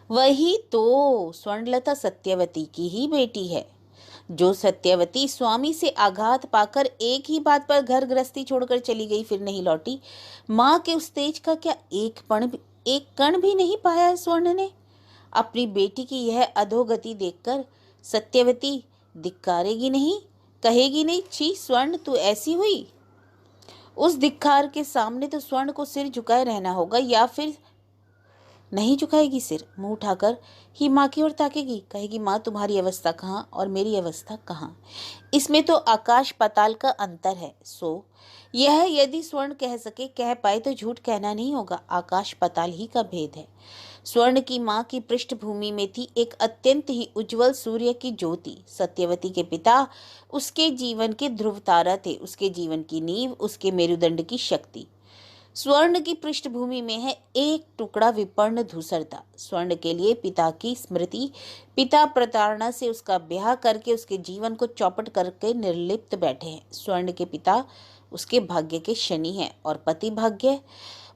वही तो, स्वर्णलता सत्यवती की ही बेटी है। जो सत्यवती स्वामी से आघात पाकर एक ही बात पर घर गृहस्थी छोड़कर चली गई, फिर नहीं लौटी। माँ के उस तेज का क्या एक कण भी नहीं पाया है स्वर्ण ने। अपनी बेटी की यह अधोगति देखकर सत्यवती धिक्कारेगी नहीं, कहेगी नहीं, छी स्वर्ण तू ऐसी हुई। उस धिक्कार के सामने तो स्वर्ण को सिर झुकाए रहना होगा, या फिर नहीं झुकाएगी सिर, मुंह उठाकर ही माँ की ओर ताकेगी, कहेगी माँ तुम्हारी अवस्था कहाँ और मेरी अवस्था कहाँ। इसमें तो आकाश पाताल का अंतर है। सो यह यदि स्वर्ण कह सके, कह पाए तो झूठ कहना नहीं होगा, आकाश पाताल ही का भेद है। स्वर्ण की माँ की पृष्ठभूमि में थी एक अत्यंत ही उज्जवल सूर्य की ज्योति। सत्यवती के पिता उसके जीवन के ध्रुव तारा थे, उसके जीवन की नींव, उसके मेरुदंड की शक्ति। स्वर्ण की पृष्ठभूमि में है एक टुकड़ा विपर्ण धूसरता। स्वर्ण के लिए पिता की स्मृति, पिता प्रताड़ना से उसका ब्याह करके उसके जीवन को चौपट करके निर्लिप्त बैठे हैं। स्वर्ण के पिता उसके भाग्य के शनि हैं और पति भाग्य,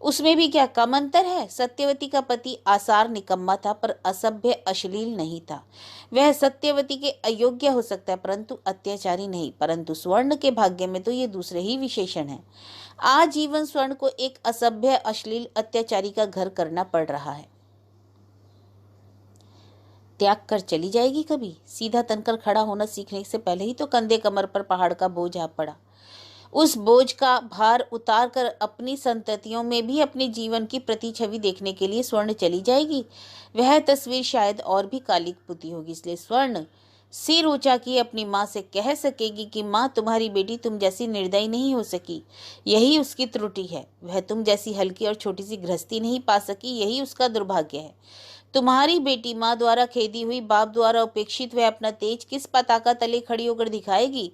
उसमें भी क्या कम अंतर है। सत्यवती का पति आसार निकम्मा था, पर असभ्य अश्लील नहीं था। वह सत्यवती के अयोग्य हो सकता है परंतु अत्याचारी नहीं। परंतु स्वर्ण के भाग्य में तो ये दूसरे ही विशेषण है। आजीवन स्वर्ण को एक असभ्य अश्लील अत्याचारी का घर करना पड़ रहा है। त्याग कर चली जाएगी कभी। सीधा तनकर खड़ा होना सीखने से पहले ही तो कंधे कमर पर पहाड़ का बोझ आ पड़ा। उस बोझ का भार उतार कर अपनी संततियों में भी अपने जीवन की प्रतिछवि देखने के लिए स्वर्ण चली जाएगी। वह तस्वीर शायद और भी कालिक पुती होगी। इसलिए स्वर्ण सिर ऊंचा किए अपनी माँ से कह सकेगी कि माँ तुम्हारी बेटी तुम जैसी निर्दयी नहीं हो सकी, यही उसकी त्रुटि है। वह तुम जैसी हल्की और छोटी सी गृहस्थी नहीं पा सकी, यही उसका दुर्भाग्य है। तुम्हारी बेटी माँ द्वारा खेदी हुई, बाप द्वारा उपेक्षित, वह अपना तेज किस पताका तले खड़ी होकर दिखाएगी।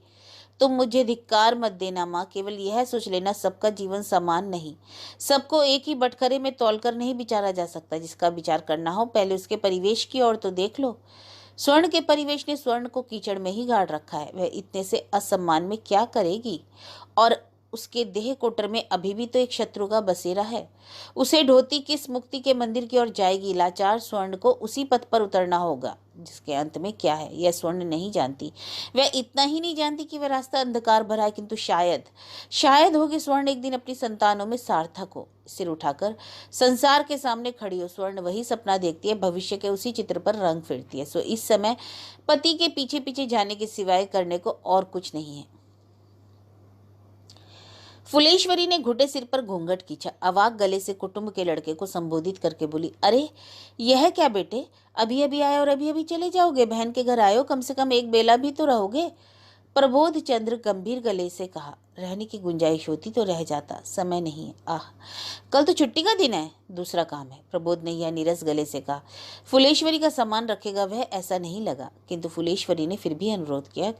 तुम मुझे धिक्कार मत देना माँ, केवल यह सोच लेना सबका जीवन समान नहीं, सबको एक ही बटखरे में तौलकर नहीं विचारा जा सकता। जिसका विचार करना हो पहले उसके परिवेश की ओर तो देख लो। स्वर्ण के परिवेश ने स्वर्ण को कीचड़ में ही गाड़ रखा है। वह इतने से असम्मान में क्या करेगी, और उसके देह कोटर में अभी भी तो एक शत्रु का बसेरा है। उसे ढोती किस मुक्ति के मंदिर की ओर जाएगी। लाचार स्वर्ण को उसी पथ पर उतरना होगा जिसके अंत में क्या है यह स्वर्ण नहीं जानती। वह इतना ही नहीं जानती कि वह रास्ता अंधकार भरा है, किंतु शायद होगी स्वर्ण एक दिन अपनी संतानों में सार्थक हो, सिर उठाकर संसार के सामने खड़ी हो। स्वर्ण वही सपना देखती है, भविष्य के उसी चित्र पर रंग फिरती है। सो इस समय पति के पीछे पीछे जाने के सिवाय करने को और कुछ नहीं है। फुलेश्वरी ने घुटे सिर पर घूंघट खींचा, अवाक गले से कुटुंब के लड़के को संबोधित करके बोली, अरे यह क्या बेटे, अभी अभी आए और अभी अभी चले जाओगे। बहन के घर आए हो, कम से कम एक बेला भी तो रहोगे। प्रबोध चंद्र गंभीर गले से कहा, रहने की गुंजाइश होती तो रह जाता, समय नहीं है। आह, कल तो छुट्टी का दिन है, दूसरा काम है। प्रबोध ने यह नीरस गले से कहा। फुलेश्वरी का सम्मान रखेगा वह, ऐसा नहीं लगा, किंतु फुलेश्वरी ने फिर भी अनुरोध किया,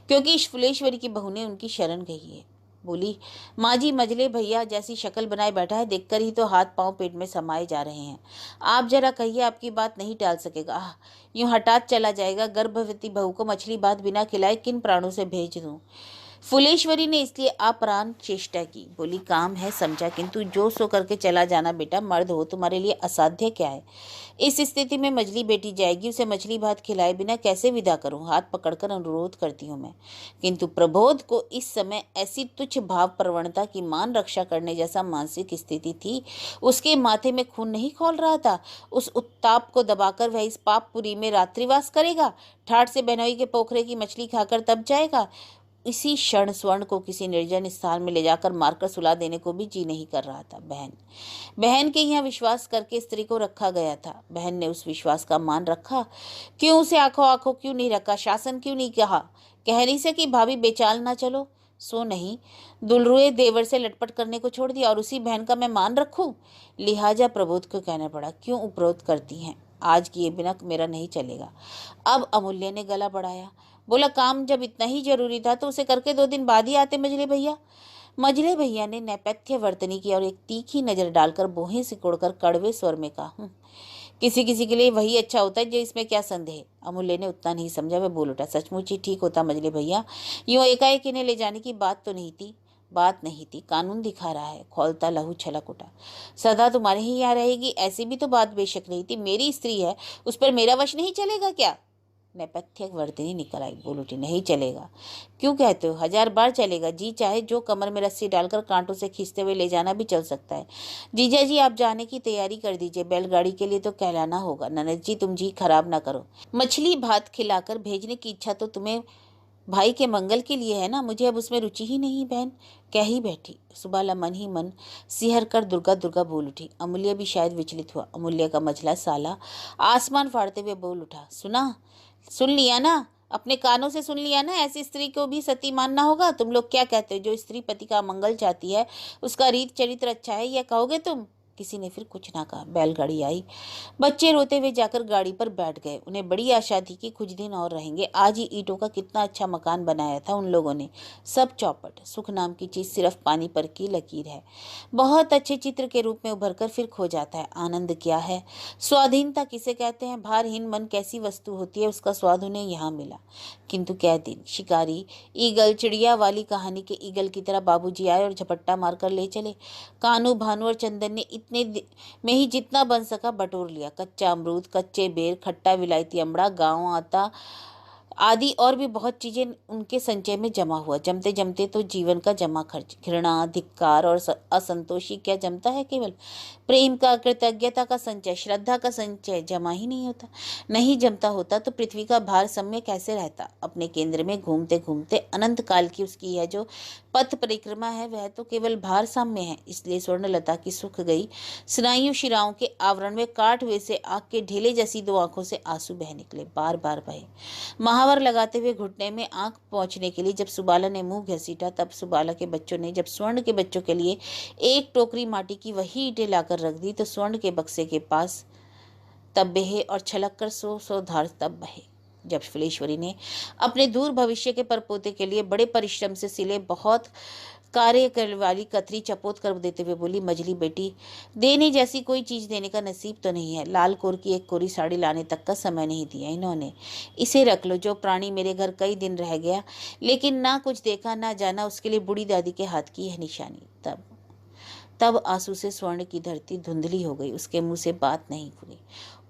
क्योंकि इस फुलेश्वरी की बहू ने उनकी शरण गई है। बोली, माँ जी मजले भैया जैसी शक्ल बनाए बैठा है, देखकर ही तो हाथ पांव पेट में समाये जा रहे हैं। आप जरा कहिए, आपकी बात नहीं टाल सकेगा। आह, यूं हठात चला जाएगा। गर्भवती बहू को मछली भात बिना खिलाए किन प्राणों से भेज दूं। फुलेश्वरी ने इसलिए अप्राण चेष्टा की। बोली, काम है समझा, किंतु जो सो करके चला जाना बेटा, मर्द हो, तुम्हारे लिए असाध्य क्या है। इस स्थिति में मछली बेटी जाएगी, उसे मछली भात खिलाए बिना कैसे विदा करूं। हाथ पकड़कर अनुरोध करती हूं मैं। किंतु प्रबोध को इस समय ऐसी तुच्छ भाव प्रवणता की मान रक्षा करने जैसा मानसिक स्थिति थी। उसके माथे में खून नहीं खौल रहा था। उस उत्ताप को दबाकर वह इस पापपुरी में रात्रिवास करेगा, ठाठ से बहनोई के पोखरे की मछली खाकर तब जाएगा। इसी क्षण स्वर्ण को किसी निर्जन स्थान में ले जाकर मारकर सुला देने को भी जी नहीं कर रहा था। बहन के यहाँ विश्वास करके स्त्री को रखा गया था। बहन ने उस विश्वास का मान रखा, क्यों उसे आंखों आंखों क्यों नहीं रखा, शासन क्यों नहीं कहा, कह नहीं सकी भाभी बेचाल ना चलो। सो नहीं, दुलरुए देवर से लटपट करने को छोड़ दिया और उसी बहन का मैं मान रखूं। लिहाजा प्रबोध को कहना पड़ा, क्यों उपरोध करती हैं, आज किए बिना मेरा नहीं चलेगा। अब अमूल्य ने गला बढ़ाया, बोला, काम जब इतना ही जरूरी था तो उसे करके 2 दिन बाद ही आते मजले भैया। मजले भैया ने नैपथ्य वर्तनी की और एक तीखी नजर डालकर बोहें सिकोड़कर कड़वे स्वर में कहा, किसी किसी के लिए वही अच्छा होता है, जो इसमें क्या संदेह। अमूल्य ने उतना नहीं समझा, वह बोल उठा, सचमुच ही ठीक होता मजले भैया, यूं एकाएक इन्हें ले जाने की बात तो नहीं थी। बात नहीं थी, कानून दिखा रहा है। खौलता लहू छलक उठा। सदा तुम्हारे ही यहाँ रहेगी, ऐसी भी तो बात बेशक नहीं थी। मेरी स्त्री है, उस पर मेरा वश नहीं चलेगा क्या? नेपथ्य वर्तनी निकल आई, बोल उठी, नहीं चलेगा। क्यों कहते हो? 1000 बार चलेगा। जी चाहे जो कमर में रस्सी डालकर कांटों से खींचते हुए ले जाना भी चल सकता है। जीजा जी आप जाने की तैयारी कर दीजिए, बैलगाड़ी के लिए तो कहलाना होगा। ननद जी तुम जी खराब ना करो। मछली भात खिलाकर भेजने की इच्छा तो तुम्हें भाई के मंगल के लिए है ना, मुझे अब उसमें रुचि ही नहीं बहन। कह ही बैठी। सुबाला मन ही मन सिहर कर दुर्गा दुर्गा बोल उठी। अमूल्य भी शायद विचलित हुआ। अमूल्य का मझला साला आसमान फाड़ते हुए बोल उठा, सुन लिया ना, अपने कानों से सुन लिया ना। ऐसी स्त्री को भी सती मानना होगा? तुम लोग क्या कहते हो? जो स्त्री पति का मंगल चाहती है उसका रीत चरित्र अच्छा है, यह कहोगे तुम? किसी ने फिर कुछ ना कहा। बैलगाड़ी आई। बच्चे रोते हुए जाकर गाड़ी पर बैठ गए। उन्हें बड़ी आशा थी कि कुछ दिन और रहेंगे। आज ही ईंटों का कितना अच्छा मकान बनाया था उन लोगों ने, सब चौपट। सुख नाम की चीज सिर्फ पानी पर की लकीर है, बहुत अच्छे चित्र के रूप में उभर कर फिर खो जाता है। आनंद क्या है, स्वाधीनता किसे कहते हैं, भारहीन मन कैसी वस्तु होती है, उसका स्वाद उन्हें यहाँ मिला। किंतु क्या दिन। शिकारी ईगल, चिड़िया वाली कहानी के ईगल की तरह बाबूजी आए और झपट्टा मारकर ले चले। कानू, भानु और चंदन ने इतने में ही जितना बन सका बटोर लिया। कच्चा अमरूद, कच्चे बेर, खट्टा विलायती अमड़ा, गांव आता आदि और भी बहुत चीजें उनके संचय में जमा हुआ। जमते जमते तो जीवन का जमा खर्च, घृणा, धिक्कार और असंतोषी क्या जमता है? केवल प्रेम का, कृतज्ञता का संचय, श्रद्धा का संचय जमा ही नहीं होता। नहीं जमता होता तो पृथ्वी का भार सम्य कैसे रहता? अपने केंद्र में घूमते घूमते अनंत काल की उसकी यह जो पथ परिक्रमा है वह तो केवल भार साम्य है। इसलिए स्वर्णलता की सूख गई स्नायु शिराओं के आवरण में काट हुए से आग के ढेले जैसी दो आंखों से आंसू बह निकले, बार बार बहे। महावर लगाते हुए घुटने में आंख पहुंचने के लिए जब सुबाला ने मुंह घसीटा, तब सुबाला के बच्चों ने जब स्वर्ण के बच्चों के लिए एक टोकरी माटी की वही ईंटें लाकर रख दी, तो स्वर्ण के बक्से के पास तब बहे और छलक कर 100 धार तब बहे। जब फुलेश्वरी ने अपने दूर भविष्य के परपोते के लिए बड़े परिश्रम से सिले बहुत कार्य करने वाली कतरी चपोत कर देते हुए बोली, मजली बेटी, देने जैसी कोई चीज देने का नसीब तो नहीं है। लाल कोर की एक कोरी साड़ी लाने तक का समय नहीं दिया इन्होंने। इसे रख लो, जो प्राणी मेरे घर कई दिन रह गया लेकिन ना कुछ देखा ना जाना, उसके लिए बूढ़ी दादी के हाथ की यह निशानी। तब आंसू से स्वर्ण की धरती धुंधली हो गई। उसके मुंह से बात नहीं खुली।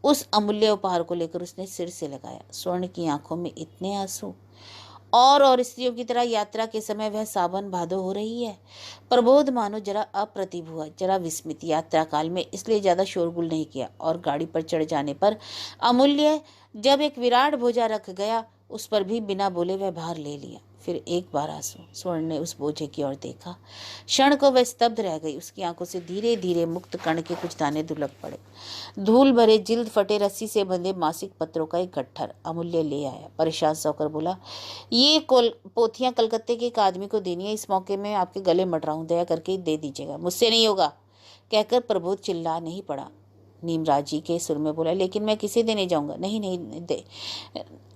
उस अमूल्य उपहार को लेकर उसने सिर से लगाया। स्वर्ण की आंखों में इतने आंसू। और स्त्रियों की तरह यात्रा के समय वह सावन भादो हो रही है। प्रबोध मानो जरा अप्रतिभ हुआ, जरा विस्मित। यात्रा काल में इसलिए ज्यादा शोरगुल नहीं किया। और गाड़ी पर चढ़ जाने पर अमूल्य जब एक विराट भोजा रख गया, उस पर भी बिना बोले वह भार ले लिया। फिर एक बार आंसू। स्वर्ण ने उस बोझे की ओर देखा। क्षण को वह स्तब्ध रह गई। उसकी आंखों से धीरे धीरे मुक्त कण के कुछ दाने दुलक पड़े। धूल भरे जिल्द फटे रस्सी से बंधे मासिक पत्रों का एक गट्ठर अमूल्य ले आया। परेशान सा होकर बोला, ये पोथियां कलकत्ते के एक आदमी को देनी है। इस मौके में आपके गले मट रहा हूं, दया करके दे दीजिएगा। मुझसे नहीं होगा, कहकर प्रबोध चिल्ला नहीं पड़ा। नीमराजी के सुर में बोला, लेकिन मैं किसे देने जाऊंगा? नहीं नहीं दे,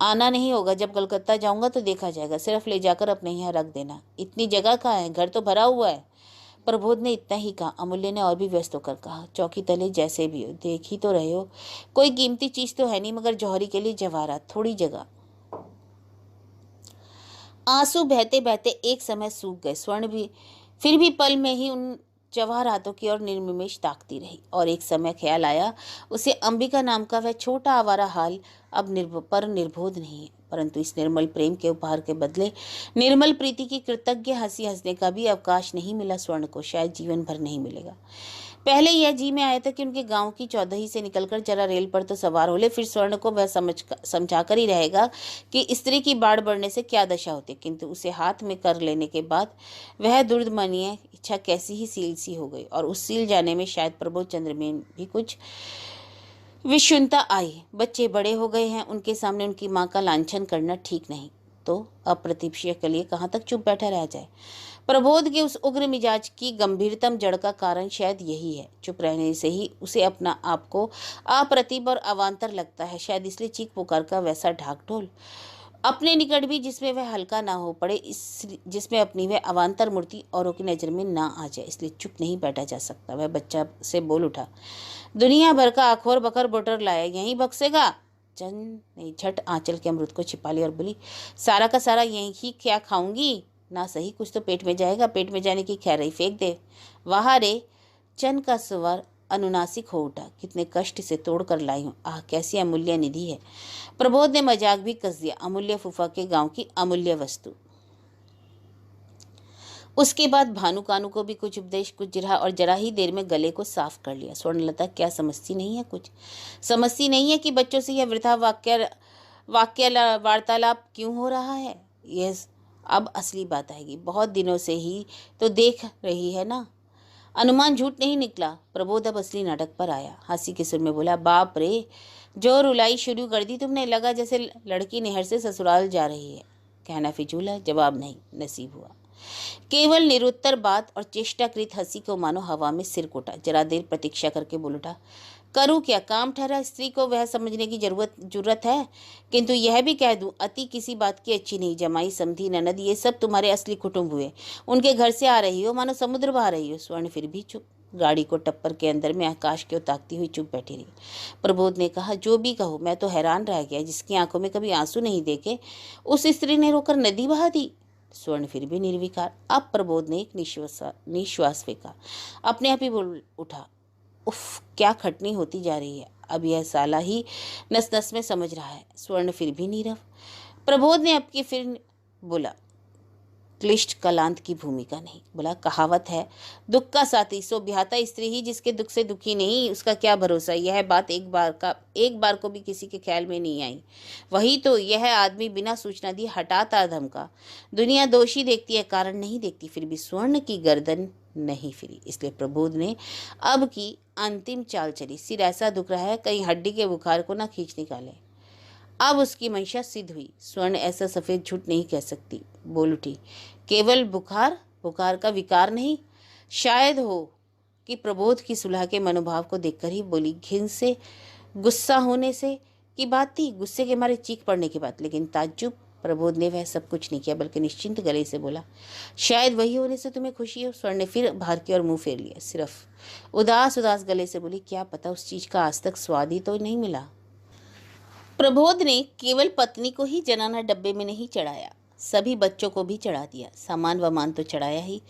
आना नहीं होगा। जब कलकत्ता जाऊंगा तो देखा जाएगा। सिर्फ ले जाकर अपने यहाँ रख देना। इतनी जगह कहाँ है, घर तो भरा हुआ है। प्रबोध ने इतना ही कहा। अमूल्य ने और भी व्यस्त होकर कहा, चौकी तले जैसे भी हो, देख ही तो रहे हो, कोई कीमती चीज तो है नहीं, मगर जौहरी के लिए जवाहरात, थोड़ी जगह। आंसू बहते बहते एक समय सूख गए। स्वर्ण भी फिर भी पल में ही उन जवाहरातों की ओर निर्निमेष ताकती रही। और एक समय ख्याल आया उसे, अंबिका नाम का वह छोटा आवारा हाल अब निर्बोध नहीं है, परंतु इस निर्मल प्रेम के उपहार के बदले निर्मल प्रीति की कृतज्ञ हंसी हंसने का भी अवकाश नहीं मिला स्वर्ण को, शायद जीवन भर नहीं मिलेगा। पहले यह जी में आया था कि उनके गांव की चौदही से निकलकर जरा रेल पर तो सवार हो ले, फिर स्वर्ण को वह समझाकर ही रहेगा कि स्त्री की बाढ़ बढ़ने से क्या दशा होती। किंतु उसे हाथ में कर लेने के बाद वह दुर्दमनीय इच्छा कैसी ही सील सी हो गई। और उस सील जाने में शायद प्रबोध चंद्र में भी कुछ विषुणता आई। बच्चे बड़े हो गए हैं, उनके सामने उनकी माँ का लांछन करना ठीक नहीं। तो अप्रतिपक्ष के लिए कहाँ तक चुप बैठा रह जाए। प्रबोध के उस उग्र मिजाज की गंभीरतम जड़ का कारण शायद यही है। चुप रहने से ही उसे अपना आप को अप्रतिभ और अवान्तर लगता है। शायद इसलिए चीख पुकार का वैसा ढाक ढोल अपने निकट भी, जिसमें वह हल्का ना हो पड़े, जिसमें अपनी वह अवान्तर मूर्ति औरों की नजर में ना आ जाए, इसलिए चुप नहीं बैठा जा सकता। वह बच्चा से बोल उठा, दुनिया भर का अखोर बखर बोटर लाया, यहीं बक्सेगा? चंद ने झट आंचल के अमृत को छिपा लिया और बोली, सारा का सारा यहीं ही क्या खाऊंगी? ना सही कुछ तो पेट में जाएगा, पेट में जाने की खैर ही फेंक दे। वाह रे, चन का स्वर अनुनासिक हो उठा। कितने कष्ट से तोड़ कर लाई हूँ, आह कैसी अमूल्य निधि है। प्रबोध ने मजाक भी कस दिया, अमूल्य फूफा के गांव की अमूल्य वस्तु। उसके बाद भानु कानू को भी कुछ उपदेश, कुछ जिरहा, और जरा ही देर में गले को साफ कर लिया। स्वर्णलता क्या समझती नहीं है, कुछ समझती नहीं है कि बच्चों से यह वृथा वाक्य वार्तालाप क्यों हो रहा है। यह अब असली बात आएगी। बहुत दिनों से ही तो देख रही है ना, अनुमान झूठ नहीं निकला। प्रबोध अब असली नाटक पर आया। हंसी के सुर में बोला, बाप रे, जो रुलाई शुरू कर दी तुमने, लगा जैसे लड़की नहर से ससुराल जा रही है। कहना फिजूल है, जवाब नहीं नसीब हुआ। केवल निरुत्तर बात और चेष्टाकृत हंसी को मानो हवा में सिर कोटा। जरा देर प्रतीक्षा करके बोल उठा, करूँ क्या, काम ठहरा, स्त्री को वह समझने की जरूरत है। किंतु यह भी कह दूं, अति किसी बात की अच्छी नहीं। जमाई, समधी, ननद, ये सब तुम्हारे असली कुटुंब हुए। उनके घर से आ रही हो मानो समुद्र बहा रही हो। स्वर्ण फिर भी चुप। गाड़ी को टप्पर के अंदर में आकाश की ओर ताकती हुई चुप बैठी रही। प्रबोध ने कहा, जो भी कहो, मैं तो हैरान रह गया। जिसकी आंखों में कभी आंसू नहीं देखे, उस स्त्री ने रोकर नदी बहा दी। स्वर्ण फिर भी निर्विकार। अब प्रबोध ने एक निश्वास फेंका, अपने आप ही बोल उठा, उफ, क्या खटनी होती जा रही है। अब यह साला ही नस नस में समझ रहा है। स्वर्ण फिर भी नीरव। प्रबोध ने अब की फिर बोला, क्लिष्ट कलांत की भूमिका नहीं। बोला, कहावत है, दुख का साथी सो ब्याहता स्त्री ही, जिसके दुख से दुखी नहीं उसका क्या भरोसा। यह बात एक बार को भी किसी के ख्याल में नहीं आई। वही तो, यह आदमी बिना सूचना दिए हटाता धमका। दुनिया दोषी देखती है, कारण नहीं देखती। फिर भी स्वर्ण की गर्दन नहीं फिरी। इसलिए प्रबोध ने अब की अंतिम चाल चली। सिर ऐसा दुख रहा है, कहीं हड्डी के बुखार को ना खींच निकाले। अब उसकी मंशा सिद्ध हुई। स्वर्ण ऐसा सफेद झूठ नहीं कह सकती। बोल उठी, केवल बुखार का विकार नहीं, शायद हो कि प्रबोध की सुलह के मनोभाव को देखकर ही बोली। घिन से, गुस्सा होने से की बात थी, गुस्से के मारे चीख पड़ने की बात। लेकिन ताज्जुब, प्रबोध ने वह सब कुछ नहीं किया, बल्कि निश्चिंत गले से बोला, शायद वही होने से तुम्हें खुशी हो। स्वर्ण ने फिर बाहर की ओर मुंह फेर लिया। सिर्फ उदास गले से बोली, क्या पता उस चीज का आज तक स्वाद ही तो नहीं मिला। प्रबोध ने केवल पत्नी को ही जनाना डब्बे में नहीं चढ़ाया, सभी बच्चों को भी चढ़ा दिया। सामान वामान तो चढ़ाया ही,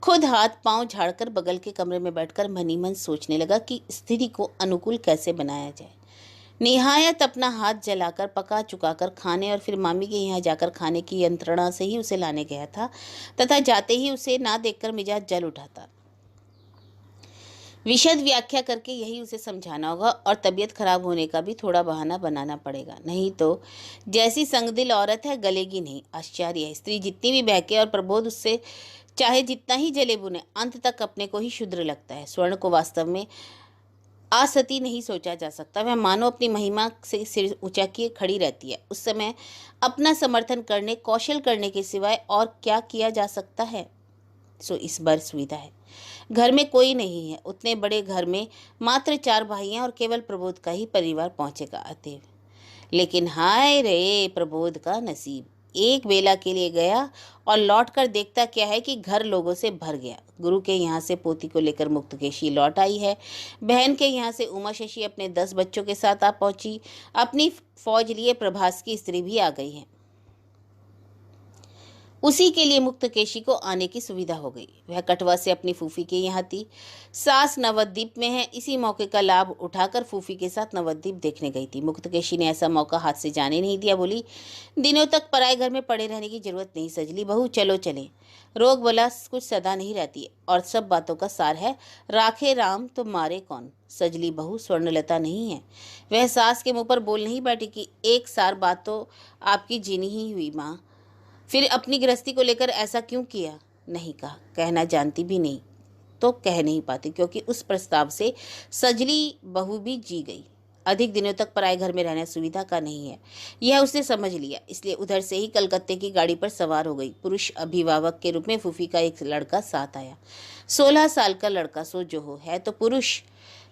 खुद हाथ पांव झाड़कर बगल के कमरे में बैठकर मनी मन सोचने लगा कि स्थिति को अनुकूल कैसे बनाया जाए। निहायत अपना हाथ जलाकर पका चुकाकर खाने और फिर मामी के यहाँ जाकर खाने की यंत्रणा से ही उसे लाने गया था, तथा जाते ही उसे ना देखकर मिजाज जल उठा था। विशद व्याख्या करके यही उसे समझाना होगा, और तबीयत खराब होने का भी थोड़ा बहाना बनाना पड़ेगा, नहीं तो जैसी संगदिल औरत है गलेगी नहीं। आश्चर्य है, स्त्री जितनी भी बहके और प्रबोध उससे चाहे जितना ही जले बुने, अंत तक अपने को ही शुद्र लगता है। स्वर्ण को वास्तव में असती नहीं सोचा जा सकता। वह मानो अपनी महिमा से सिर ऊंचा किए खड़ी रहती है। उस समय अपना समर्थन करने, कौशल करने के सिवाय और क्या किया जा सकता है। सो इस बार सुविधा है, घर में कोई नहीं है। उतने बड़े घर में मात्र 4 भाई हैं और केवल प्रबोध का ही परिवार पहुंचेगा अतएव। लेकिन हाय रे प्रबोध का नसीब, एक बेला के लिए गया और लौटकर देखता क्या है कि घर लोगों से भर गया। गुरु के यहाँ से पोती को लेकर मुक्तकेशी लौट आई है। बहन के यहाँ से उमा शशि अपने 10 बच्चों के साथ आ पहुंची। अपनी फौज लिए प्रभास की स्त्री भी आ गई है। उसी के लिए मुक्तकेशी को आने की सुविधा हो गई। वह कटवा से अपनी फूफी के यहाँ थी। सास नवद्वीप में है। इसी मौके का लाभ उठाकर फूफी के साथ नवद्वीप देखने गई थी। मुक्तकेशी ने ऐसा मौका हाथ से जाने नहीं दिया। बोली, दिनों तक पराए घर में पड़े रहने की जरूरत नहीं सजली बहू, चलो चलें। रोग बला कुछ सदा नहीं रहती और सब बातों का सार है, राखे राम तो मारे कौन। सजली बहू स्वर्णलता नहीं है। वह सास के मुंह पर बोल नहीं बैठी कि एक सार बात तो आपकी जीनी ही हुई माँ, फिर अपनी गृहस्थी को लेकर ऐसा क्यों किया। नहीं कहा, कहना जानती भी नहीं तो कह नहीं पाती, क्योंकि उस प्रस्ताव से सजली बहू भी जी गई। अधिक दिनों तक पराए घर में रहना सुविधा का नहीं है, यह उसने समझ लिया। इसलिए उधर से ही कलकत्ते की गाड़ी पर सवार हो गई। पुरुष अभिभावक के रूप में फूफी का एक लड़का साथ आया। 16 साल का लड़का, सो जो हो, है तो पुरुष।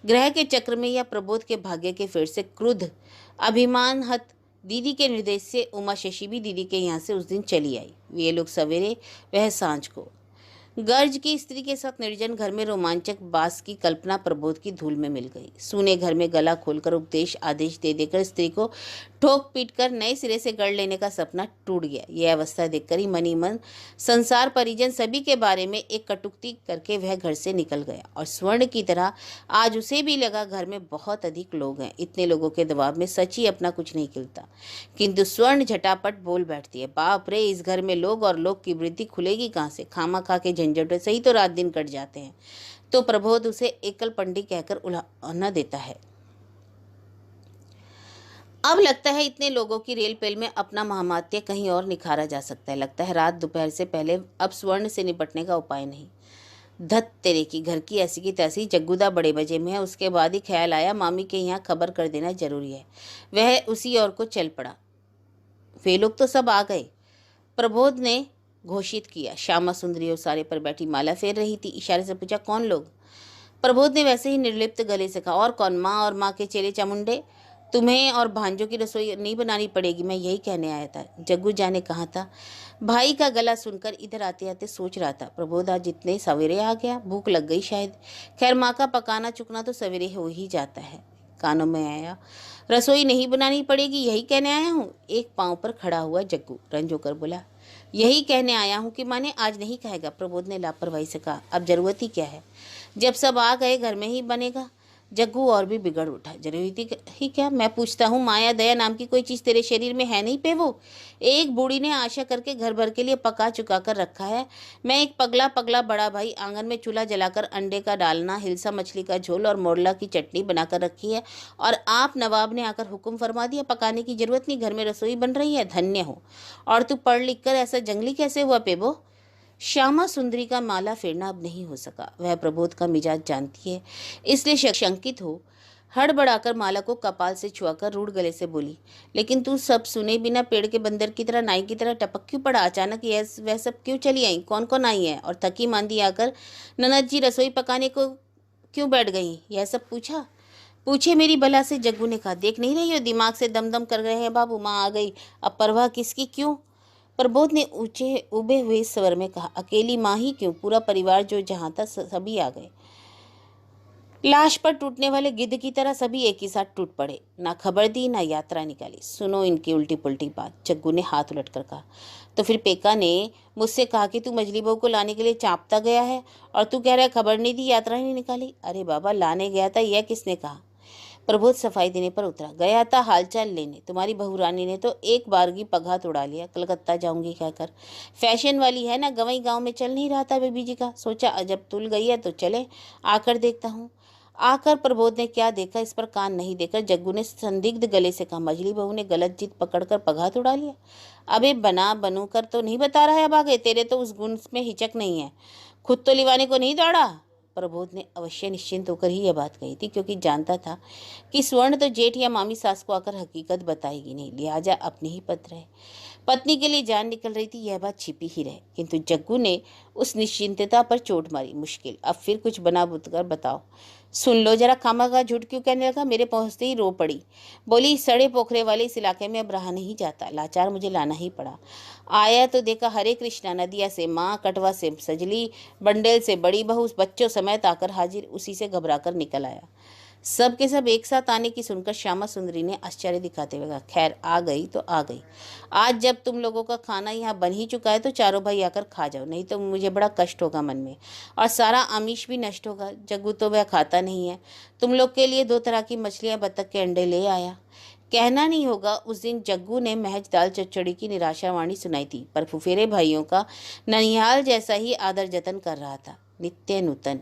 ग्रह के चक्र में या प्रबोध के भाग्य के फेर से क्रुद्ध अभिमान हत दीदी के निर्देश से उमा शशि भी दीदी के यहाँ से उस दिन चली आई। वे लोग सवेरे, वह सांझ को। गर्ज की स्त्री के साथ निर्जन घर में रोमांचक बास की कल्पना प्रबोध की धूल में मिल गई। सूने घर में गला खोलकर उपदेश आदेश दे देकर स्त्री को ठोक पीट कर नए सिरे से गढ़ लेने का सपना टूट गया। यह अवस्था देखकर ही मनी मन संसार परिजन सभी के बारे में एक कटुक्ति करके वह घर से निकल गया। और स्वर्ण की तरह आज उसे भी लगा घर में बहुत अधिक लोग हैं, इतने लोगों के दबाव में सच ही अपना कुछ नहीं खिलता। किंतु स्वर्ण झटापट बोल बैठती है, बाप रे, इस घर में लोग और लोग की वृद्धि खुलेगी कहाँ से? खामा खा के झंझट से ही तो रात दिन कट जाते हैं। तो प्रबोध उसे एकल पंडी कहकर उलाहना देता है। अब लगता है इतने लोगों की रेल पेल में अपना महामात्य कहीं और निखारा जा सकता है। लगता है रात दोपहर से पहले अब स्वर्ण से निपटने का उपाय नहीं। धत तेरे की, घर की ऐसी की तैसी जग्गूदा बड़े बजे में है। उसके बाद ही ख्याल आया मामी के यहाँ खबर कर देना जरूरी है। वह उसी ओर को चल पड़ा। वे लोग तो सब आ गए, प्रबोध ने घोषित किया। श्यामा सुंदरी और सारे पर बैठी माला फेर रही थी। इशारे से पूछा, कौन लोग? प्रबोध ने वैसे ही निर्लिप्त गले से कहा, और कौन, माँ और माँ के चेले चामुंडे। तुम्हें और भांजों की रसोई नहीं बनानी पड़ेगी, मैं यही कहने आया था। जग्गू जाने कहाँ था। भाई का गला सुनकर इधर आते आते सोच रहा था, प्रबोध आज इतने सवेरे आ गया, भूख लग गई शायद। खैर, माँ का पकाना चुकना तो सवेरे हो ही जाता है। कानों में आया, रसोई नहीं बनानी पड़ेगी, यही कहने आया हूँ। एक पांव पर खड़ा हुआ जग्गू रंज होकर बोला, यही कहने आया हूँ कि माने आज नहीं खाएगा। प्रबोध ने लापरवाही से कहा, अब जरूरत ही क्या है, जब सब आ गए घर में ही बनेगा। जग्गू और भी बिगड़ उठा, जरूरत ही क्या? मैं पूछता हूँ, माया दया नाम की कोई चीज़ तेरे शरीर में है नहीं पे? वो एक बूढ़ी ने आशा करके घर भर के लिए पका चुका कर रखा है। मैं एक पगला पगला बड़ा भाई आंगन में चूल्हा जलाकर अंडे का डालना, हिलसा मछली का झोल और मोरला की चटनी बनाकर रखी है, और आप नवाब ने आकर हुक्म फरमा दिया पकाने की जरूरत नहीं, घर में रसोई बन रही है। धन्य हो। और तू पढ़ लिख कर ऐसा जंगली कैसे हुआ पेबो? श्यामा सुंदरी का माला फेरना अब नहीं हो सका। वह प्रबोध का मिजाज जानती है, इसलिए शंकित हो हड़बड़ाकर माला को कपाल से छुआकर रूढ़ गले से बोली, लेकिन तू सब सुने बिना पेड़ के बंदर की तरह, नाई की तरह टपक क्यों पड़ा? अचानक यह वह सब क्यों चली आई? कौन कौन आई है? और थकी मांदी आकर ननद जी रसोई पकाने को क्यों बैठ गई? यह सब पूछा। पूछे मेरी बला से, जग्गू ने कहा। देख नहीं रही हो दिमाग से दम दम कर रहे हैं बाबू, माँ आ गई, अब परवाह किसकी? क्यों? प्रबोध ने ऊंचे उबे हुए स्वर में कहा, अकेली माँ ही क्यों, पूरा परिवार जो जहां था सभी आ गए। लाश पर टूटने वाले गिद्ध की तरह सभी एक ही साथ टूट पड़े। ना खबर दी, ना यात्रा निकाली। सुनो इनकी उल्टी पुल्टी बात, जग्गू ने हाथ उलट कर कहा। तो फिर पेका ने मुझसे कहा कि तू मछली बहू को लाने के लिए चांपता गया है, और तू कह रहा है खबर नहीं दी, यात्रा नहीं निकाली। अरे बाबा, लाने गया था यह किसने कहा? प्रबोध सफाई देने पर उतरा। गया था हालचाल लेने। तुम्हारी बहू रानी ने तो एक बारगी पगात उड़ा लिया, कलकत्ता जाऊंगी कहकर। फैशन वाली है ना, गवई गांव में चल नहीं रहा था बेबी जी का। सोचा जब तुल गई है तो चले, आकर देखता हूँ। आकर प्रबोध ने क्या देखा इस पर कान नहीं देकर जग्गू ने संदिग्ध गले से कहा, मझली बहू ने गलत जिद पकड़कर पगात उड़ा लिया। अबे बना बनू कर तो नहीं बता रहा है, अब आगे तेरे तो उस गुण में हिचक नहीं है, खुद तो लिवाने को नहीं दौड़ा। प्रबोध ने अवश्य निश्चिंत होकर ही यह बात कही थी, क्योंकि जानता था कि स्वर्ण तो जेठ या मामी सास को आकर हकीकत बताएगी नहीं, लिहाजा अपने ही पत्र है। पत्नी के लिए जान निकल रही थी, यह बात छिपी ही रहे। किंतु जग्गू ने उस निश्चिंतता पर चोट मारी। मुश्किल, अब फिर कुछ बना बुत कर बताओ। सुन लो जरा, खामा का झूठ क्यों कहने लगा? मेरे पहुंचते ही रो पड़ी, बोली सड़े पोखरे वाले इस इलाके में अब रहा नहीं जाता, लाचार मुझे लाना ही पड़ा। आया तो देखा हरे कृष्णा, नदिया से माँ, कटवा से सजली, बंडेल से बड़ी बहू बच्चों समेत आकर हाजिर। उसी से घबराकर निकल आया। सब के सब एक साथ आने की सुनकर श्यामा सुंदरी ने आश्चर्य दिखाते हुए कहा, खैर आ गई तो आ गई। आज जब तुम लोगों का खाना यहाँ बन ही चुका है तो चारों भाई आकर खा जाओ, नहीं तो मुझे बड़ा कष्ट होगा मन में, और सारा आमिष भी नष्ट होगा। जग्गू तो वह खाता नहीं है। तुम लोग के लिए 2 तरह की मछलियाँ, बतख के अंडे ले आया। कहना नहीं होगा, उस दिन जग्गू ने महज दाल चच्चड़ी की निराशावाणी सुनाई थी, पर फुफेरे भाइयों का ननिहाल जैसा ही आदर जतन कर रहा था, नित्य नूतन।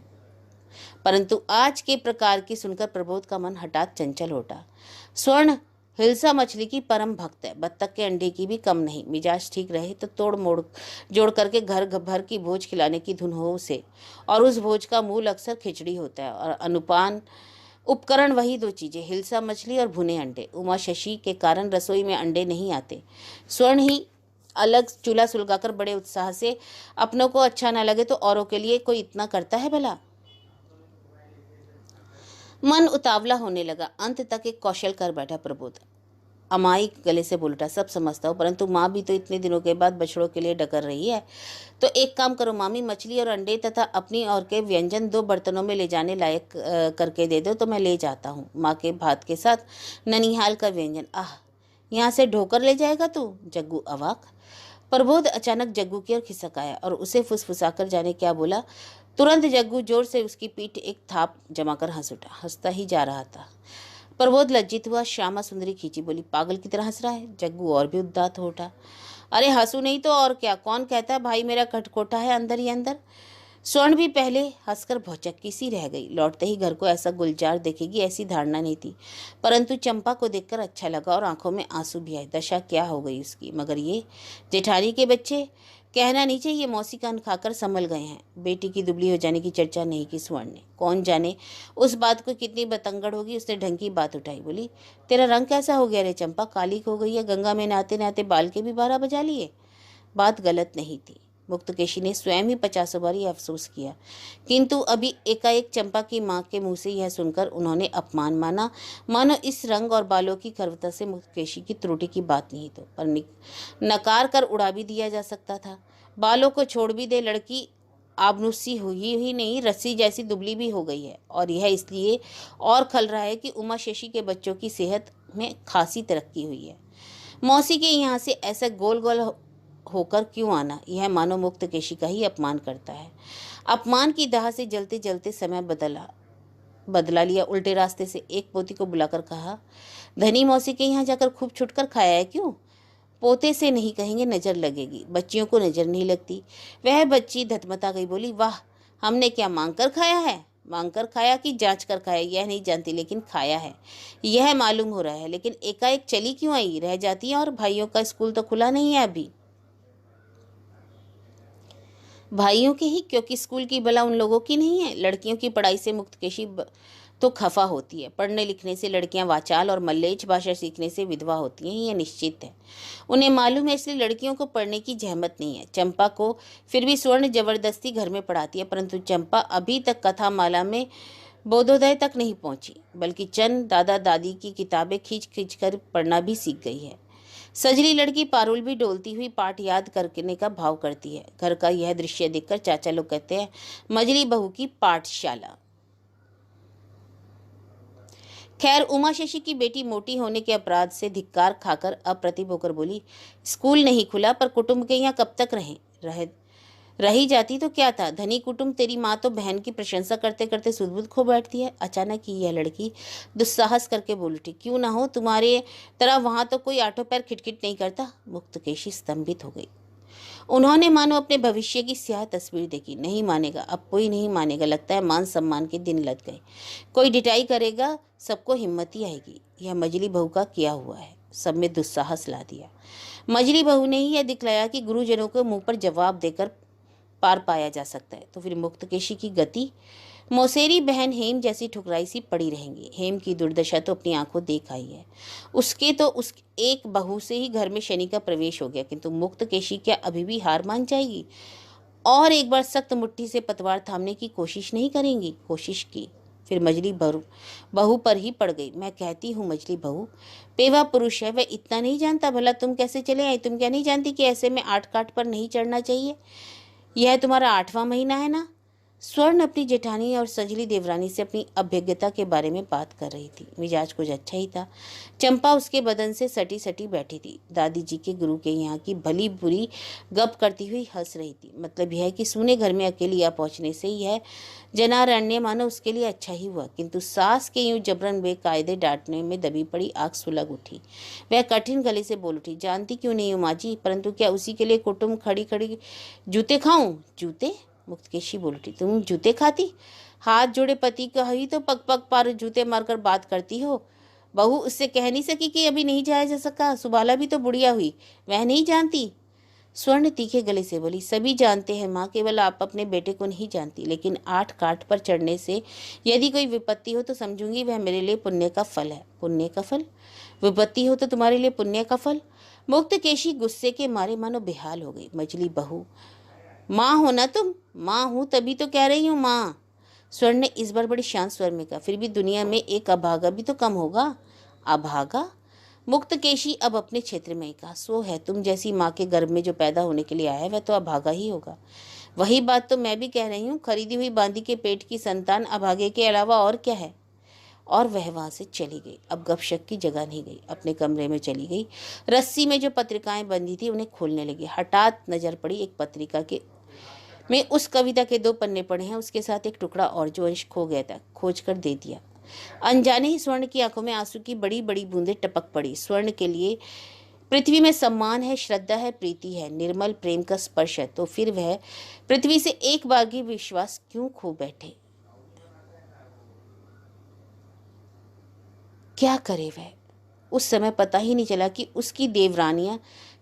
परंतु आज के प्रकार की सुनकर प्रबोध का मन हठात चंचल उठा। स्वर्ण हिलसा मछली की परम भक्त है, बत्तख के अंडे की भी कम नहीं। मिजाज ठीक रहे तो तोड़ मोड़ जोड़ करके घर भर की भोज खिलाने की धुन हो उसे, और उस भोज का मूल अक्सर खिचड़ी होता है, और अनुपान उपकरण वही 2 चीजें, हिलसा मछली और भुने अंडे। उमा शशि के कारण रसोई में अंडे नहीं आते। स्वर्ण ही अलग चूल्हा सुलगाकर बड़े उत्साह से, अपनों को अच्छा न लगे तो औरों के लिए कोई इतना करता है भला? मन उतावला होने लगा। अंत तक एक कौशल कर बैठा प्रबोध। अमाई गले से बोल उठा, सब समझता हूँ, परंतु माँ भी तो इतने दिनों के बाद बछड़ों के लिए डकर रही है। तो एक काम करो मामी, मछली और अंडे तथा अपनी और के व्यंजन 2 बर्तनों में ले जाने लायक करके दे दो तो मैं ले जाता हूँ। माँ के भात के साथ ननिहाल का व्यंजन, आह यहाँ से ढोकर ले जाएगा तू? जग्गू अवाक। प्रबोध अचानक जग्गू की ओर खिसक आया और उसे फुसफुसाकर जाने क्या बोला। तुरंत जग्गू जोर से उसकी पीठ एक थाप जमाकर हंस उठा। हंसता ही जा रहा था। प्रबोध लज्जित हुआ। श्यामा सुंदरी खींची बोली, पागल की तरह हंस रहा है? जग्गू और भी उदास हो उठा। अरे हंसू नहीं तो और क्या, कौन कहता है भाई मेरा खटखोटा है अंदर ही अंदर। स्वर्ण भी पहले हंसकर भौचक्की सी रह गई। लौटते ही घर को ऐसा गुलजार देखेगी ऐसी धारणा नहीं थी, परंतु चंपा को देखकर अच्छा लगा और आंखों में आंसू भी आए। दशा क्या हो गई उसकी। मगर ये जेठानी के बच्चे, कहना नहीं चाहिए, मौसी कान खाकर संभल गए हैं। बेटी की दुबली हो जाने की चर्चा नहीं की स्वर्ण ने। कौन जाने उस बात को कितनी बतंगड़ होगी। उसने ढंग की बात उठाई। बोली, तेरा रंग कैसा हो गया रे चंपा? काली हो गई है। गंगा में नहाते नहाते बाल के भी 12 बजा लिए। बात गलत नहीं थी। मुक्तकेशी ने स्वयं ही 50 बारी अफसोस किया, किंतु अभी एकाएक चंपा की माँ के मुंह से यह सुनकर उन्होंने अपमान माना, मानो इस रंग और बालों की खरवता से मुक्तकेशी की त्रुटि की बात नहीं तो पर नकार कर उड़ा भी दिया जा सकता था। बालों को छोड़ भी दे, लड़की आबनुसी हुई ही नहीं, रस्सी जैसी दुबली भी हो गई है। और यह इसलिए और खल रहा है कि उमा शशि के बच्चों की सेहत में खासी तरक्की हुई है। मौसी के यहाँ से ऐसा गोल गोल होकर क्यों आना? यह मानो मुक्तकेशी का ही अपमान करता है। अपमान की दाह से जलते जलते समय बदला लिया। उल्टे रास्ते से एक पोती को बुलाकर कहा, धनी मौसी के यहाँ जाकर खूब छुटकर खाया है क्यों? पोते से नहीं कहेंगे, नजर लगेगी। बच्चियों को नजर नहीं लगती। वह बच्ची धतमता गई, बोली, वाह, हमने क्या मांग कर खाया है? मांग कर खाया कि जांच कर खाया यह नहीं जानती, लेकिन खाया है यह मालूम हो रहा है। लेकिन एकाएक चली क्यों आई? रह जाती है। और भाइयों का स्कूल तो खुला नहीं है अभी। भाइयों के ही, क्योंकि स्कूल की बला उन लोगों की नहीं है। लड़कियों की पढ़ाई से मुक्तकेशी तो खफा होती है। पढ़ने लिखने से लड़कियां वाचाल और मल्लेच भाषा सीखने से विधवा होती हैं, यह निश्चित है। उन्हें मालूम है, इसलिए लड़कियों को पढ़ने की जहमत नहीं है। चंपा को फिर भी स्वर्ण जबरदस्ती घर में पढ़ाती है, परंतु चंपा अभी तक कथा माला में बोधोदय तक नहीं पहुंची, बल्कि चंद दादा दादी की किताबें खींच खींच कर पढ़ना भी सीख गई है। सजली लड़की पारुल भी डोलती हुई पाठ याद करने का भाव करती है। घर का यह दृश्य देखकर चाचा लोग कहते हैं, मजली बहू की पाठशाला। खैर, उमा शशि की बेटी मोटी होने के अपराध से धिक्कार खाकर अप्रतिभ होकर बोली, स्कूल नहीं खुला पर कुटुंब के यहाँ कब तक रही जाती तो क्या था? धनी कुटुंब, तेरी माँ तो बहन की प्रशंसा करते करते सुध खो बैठती है। अचानक ही यह लड़की दुस्साहस करके बोल उठी, क्यों ना हो, तुम्हारे तरह वहां तो कोई आठों पैर खिटखिट नहीं करता। मुक्तकेशी स्तंभित हो गई। उन्होंने मानो अपने भविष्य की स्याह तस्वीर देखी। नहीं मानेगा, अब कोई नहीं मानेगा। लगता है मान सम्मान के दिन लग गए। कोई डिटाई करेगा, सबको हिम्मत ही आएगी। यह मजली बहू का किया हुआ है। सब में दुस्साहस ला दिया। मजली बहू ने ही यह दिखलाया कि गुरुजनों को मुंह पर जवाब देकर पार पाया जा सकता है। तो फिर मुक्तकेशी की गति? मौसेरी बहन हेम जैसी ठुकराई सी पड़ी रहेंगी। हेम की दुर्दशा तो अपनी आंखों देख आई है। उसके तो उस एक बहू से ही घर में शनि का प्रवेश हो गया, किंतु मुक्तकेशी क्या अभी भी हार मान जाएगी और एक बार सख्त मुट्ठी से पतवार थामने की कोशिश नहीं करेंगी? कोशिश की, फिर मजली बहू पर ही पड़ गई। मैं कहती हूँ मजली बहू पेवा पुरुष है, वह इतना नहीं जानता? भला तुम कैसे चले आई? तुम क्या नहीं जानती कि ऐसे में आठ काठ पर नहीं चढ़ना चाहिए? यह तुम्हारा 8वां महीना है ना? स्वर्ण अपनी जेठानी और सजली देवरानी से अपनी अभिज्ञता के बारे में बात कर रही थी। मिजाज कुछ अच्छा ही था। चंपा उसके बदन से सटी सटी बैठी थी। दादी जी के गुरु के यहाँ की भली बुरी गप करती हुई हंस रही थी। मतलब यह है कि सूने घर में अकेली आ पहुंचने से यह जनारण्य मानो उसके लिए अच्छा ही हुआ, किंतु सास के यूं जबरन बेकायदे डांटने में दबी पड़ी आंख सुलग उठी। वह कठिन गले से बोल उठी, जानती क्यों नहीं हूँ माँ जी, परंतु क्या उसी के लिए कुटुंब खड़ी खड़ी जूते खाऊं? जूते? मुक्तकेशी बोल उठी, तुम जूते खाती? हाथ जोड़े पति का ही तो पग पग पर जूते मारकर बात करती हो। बहू उससे कह नहीं सकी कि अभी नहीं जाया जा सका? सुबाला भी तो बुढ़िया हुई, वह नहीं जानती? स्वर्ण तीखे गले से बोली, सभी जानते हैं माँ, केवल आप अपने बेटे को नहीं जानती। लेकिन 8 काठ पर चढ़ने से यदि कोई विपत्ति हो तो समझूंगी वह मेरे लिए पुण्य का फल है। पुण्य का फल? विपत्ति हो तो तुम्हारे लिए पुण्य का फल? मुक्तकेशी गुस्से के मारे मानो बेहाल हो गई। मजली बहू, माँ हो ना तुम? माँ हूँ तभी तो कह रही हूँ माँ। स्वर्ण ने इस बार बड़ी शांत स्वर में कहा, फिर भी दुनिया में एक अभागा भी तो कम होगा। अभागा? मुक्तकेशी अब अपने क्षेत्र में ही कहा, सो है, तुम जैसी माँ के गर्भ में जो पैदा होने के लिए आया है वह तो अभागा ही होगा। वही बात तो मैं भी कह रही हूँ। खरीदी हुई बांदी के पेट की संतान अभागे के अलावा और क्या है? और वह वहाँ से चली गई। अब गपशप की जगह नहीं गई, अपने कमरे में चली गई। रस्सी में जो पत्रिकाएं बंधी थी उन्हें खोलने लगी। हठात नजर पड़ी एक पत्रिका के में उस कविता के 2 पन्ने पड़े हैं, उसके साथ एक टुकड़ा और जो अंश खो गया था, खोज कर दे दिया। अनजाने ही स्वर्ण की आंखों में आंसू की बड़ी बड़ी बूंदें टपक पड़ी। स्वर्ण के लिए पृथ्वी में सम्मान है, श्रद्धा है, प्रीति है, निर्मल प्रेम का स्पर्श है, तो फिर वह पृथ्वी से एक बागी विश्वास क्यों खो बैठे? क्या करे वह? उस समय पता ही नहीं चला कि उसकी देवरानियां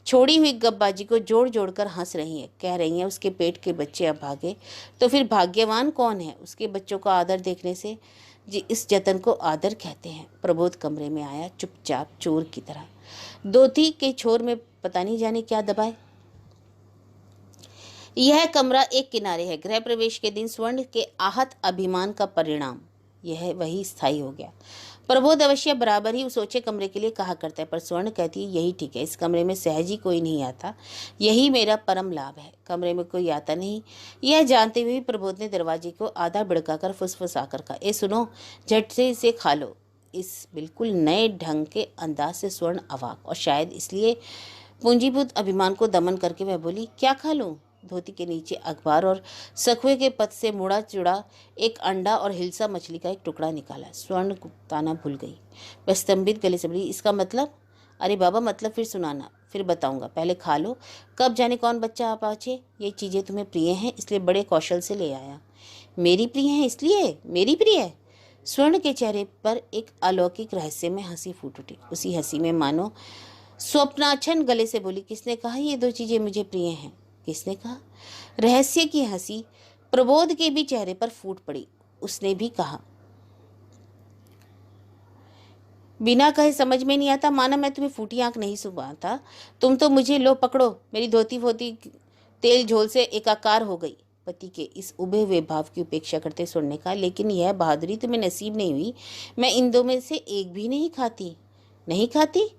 छोड़ी हुई गपबाजी को जोड़ जोड़ कर हंस रही हैं, कह रही हैं उसके पेट के बच्चे अब भागे तो फिर भाग्यवान कौन है उसके बच्चों का आदर देखने से। जी, इस जतन को आदर कहते हैं। प्रबोध कमरे में आया चुपचाप चोर की तरह, धोती के छोर में पता नहीं जाने क्या दबाए। यह कमरा एक किनारे है। गृह प्रवेश के दिन स्वर्ण के आहत अभिमान का परिणाम यह वही स्थायी हो गया। प्रबोध अवश्य बराबर ही उस ऊंचे कमरे के लिए कहा करता है, पर स्वर्ण कहती है यही ठीक है, इस कमरे में सहज ही कोई नहीं आता, यही मेरा परम लाभ है। कमरे में कोई आता नहीं, यह जानते हुए प्रबोध ने दरवाजे को आधा बिड़काकर फुसफुसाकर कहा, ए सुनो, झट से इसे खा लो। इस बिल्कुल नए ढंग के अंदाज से स्वर्ण अवाक, और शायद इसलिए पूंजीभूत अभिमान को दमन करके वह बोली, क्या खा लूं? धोती के नीचे अखबार और सखुए के पत से मुड़ा चुड़ा एक अंडा और हिलसा मछली का एक टुकड़ा निकाला। स्वर्ण गुप्ताना भूल गई, वह स्तंभित गले से बोली, इसका मतलब? अरे बाबा, मतलब फिर सुनाना, फिर बताऊंगा, पहले खा लो। कब जाने कौन बच्चा आप आचे, ये चीज़ें तुम्हें प्रिय हैं इसलिए बड़े कौशल से ले आया। मेरी प्रिय है इसलिए? मेरी प्रिय? स्वर्ण के चेहरे पर एक अलौकिक रहस्य में हंसी फूट उठी। उसी हंसी में मानो स्वप्नाच्छन गले से बोली, किसने कहा ये 2 चीजें मुझे प्रिय हैं? किसने कहा? रहस्य की हंसी प्रबोध के भी चेहरे पर फूट पड़ी। उसने भी कहा, बिना कहे समझ में नहीं आता, माना मैं तुम्हें फूटी आंख नहीं सुनाता। तुम तो मुझे लो पकड़ो, मेरी धोती फोती तेल झोल से एकाकार हो गई। पति के इस उभे हुए भाव की उपेक्षा करते सुनने का, लेकिन यह बहादुरी तुम्हें नसीब नहीं हुई। मैं इन 2 में से एक भी नहीं खाती। नहीं खाती?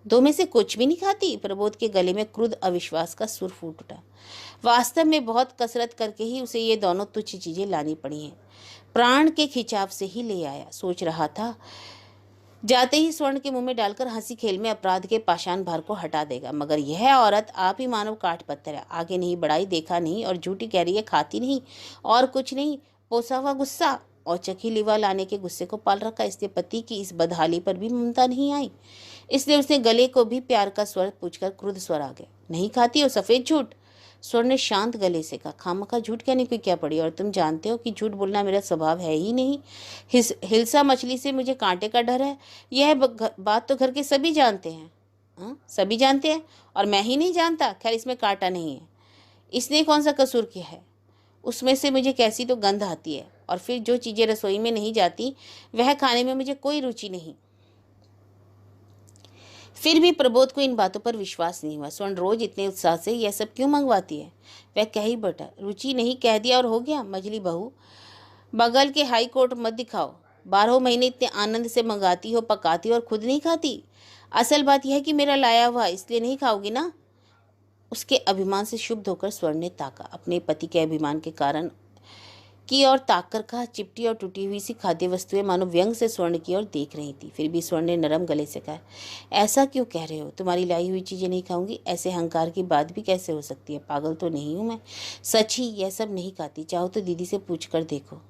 2 में से कुछ भी नहीं खाती? प्रबोध के गले में क्रुद्ध अविश्वास का सुर फूट उठा। वास्तव में बहुत कसरत करके ही उसे ये दोनों तुच्छ चीजें लानी पड़ी हैं। प्राण के खिंचाव से ही ले आया। सोच रहा था जाते ही स्वर्ण के मुंह में डालकर हंसी खेल में अपराध के पाषाण भार को हटा देगा, मगर यह औरत आप ही मानव काठ पत्थर है, आगे नहीं बढ़ाई, देखा नहीं, और झूठी कह रही है खाती नहीं और कुछ नहीं। पोसा हुआ गुस्सा और चखी लिवा लाने के गुस्से को पाल रखा। इसलिए पति की इस बदहाली पर भी ममता नहीं आई, इसलिए उसने गले को भी प्यार का स्वर पूछकर क्रुद्ध स्वर आ गया, नहीं खाती हो? सफेद झूठ। स्वर्ण ने शांत गले से कहा, खामखा झूठ कहने की क्या पड़ी, और तुम जानते हो कि झूठ बोलना मेरा स्वभाव है ही नहीं। हिलसा मछली से मुझे कांटे का डर है, यह बात तो घर के सभी जानते हैं। हाँ, सभी जानते हैं और मैं ही नहीं जानता? खैर, इसमें कांटा नहीं है, इसने कौन सा कसूर किया है? उसमें से मुझे कैसी तो गंध आती है, और फिर जो चीज़ें रसोई में नहीं जाती वह खाने में मुझे कोई रुचि नहीं। फिर भी प्रबोध को इन बातों पर विश्वास नहीं हुआ। स्वर्ण रोज इतने उत्साह से यह सब क्यों मंगवाती है? वह कह ही बैठा, रुचि नहीं कह दिया और हो गया। मजली बहू, बगल के हाई कोर्ट मत दिखाओ। 12 महीने इतने आनंद से मंगाती हो, पकाती हो और खुद नहीं खाती। असल बात यह है कि मेरा लाया हुआ, इसलिए नहीं खाओगी ना? उसके अभिमान से शुद्ध होकर स्वर्ण ने ताका। अपने पति के अभिमान के कारण की ओर ताक कर कहा, चिपटी और टूटी हुई सी खाद्य वस्तुएं मानो व्यंग से स्वर्ण की ओर देख रही थी। फिर भी स्वर्ण ने नरम गले से कहा, ऐसा क्यों कह रहे हो? तुम्हारी लाई हुई चीजें नहीं खाऊंगी, ऐसे अहंकार की बात भी कैसे हो सकती है? पागल तो नहीं हूं मैं। सच ही यह सब नहीं खाती, चाहो तो दीदी से पूछ कर देखो।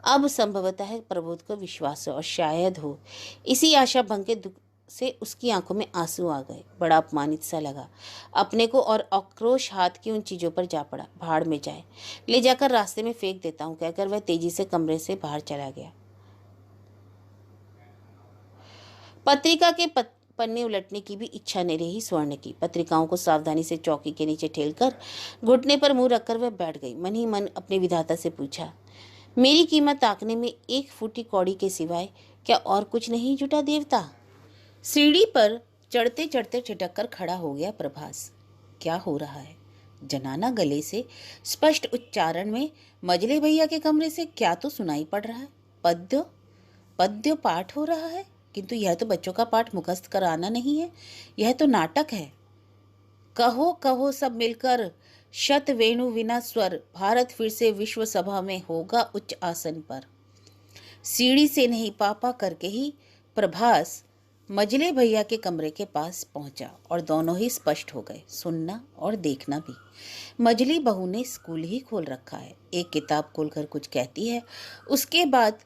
अब संभवतः है प्रबोध को विश्वास हो, और शायद हो इसी आशा भंग के दुख से उसकी आंखों में आंसू आ गए। बड़ा अपमानित सा लगा अपने को, और आक्रोश हाथ की उन चीजों पर जा पड़ा। भाड़ में जाए, ले जाकर रास्ते में फेंक देता हूं, कहकर वह तेजी से कमरे से बाहर चला गया। पत्रिका के पन्ने उलटने की भी इच्छा नहीं रही स्वर्ण की। पत्रिकाओं को सावधानी से चौकी के नीचे ठेलकर घुटने पर मुंह रखकर वह बैठ गई। मन ही मन अपने विधाता से पूछा, मेरी कीमत आंकने में 1 फूटी कौड़ी के सिवाय क्या और कुछ नहीं जुटा देवता? सीढ़ी पर चढ़ते चढ़ते ठिठक कर खड़ा हो गया प्रभास। क्या हो रहा है? जनाना गले से स्पष्ट उच्चारण में मजले भैया के कमरे से क्या तो सुनाई पड़ रहा है। पद्य पद्य पाठ हो रहा है, किंतु यह तो बच्चों का पाठ मुखस्त कराना नहीं है, यह तो नाटक है। कहो कहो सब मिलकर, शत वेणु विना स्वर, भारत फिर से विश्व सभा में होगा उच्च आसन पर। सीढ़ी से नहीं पापा करके ही प्रभास मजले भैया के कमरे के पास पहुंचा और दोनों ही स्पष्ट हो गए, सुनना और देखना भी। मजली बहू ने स्कूल ही खोल रखा है, एक किताब खोलकर कुछ कहती है, उसके बाद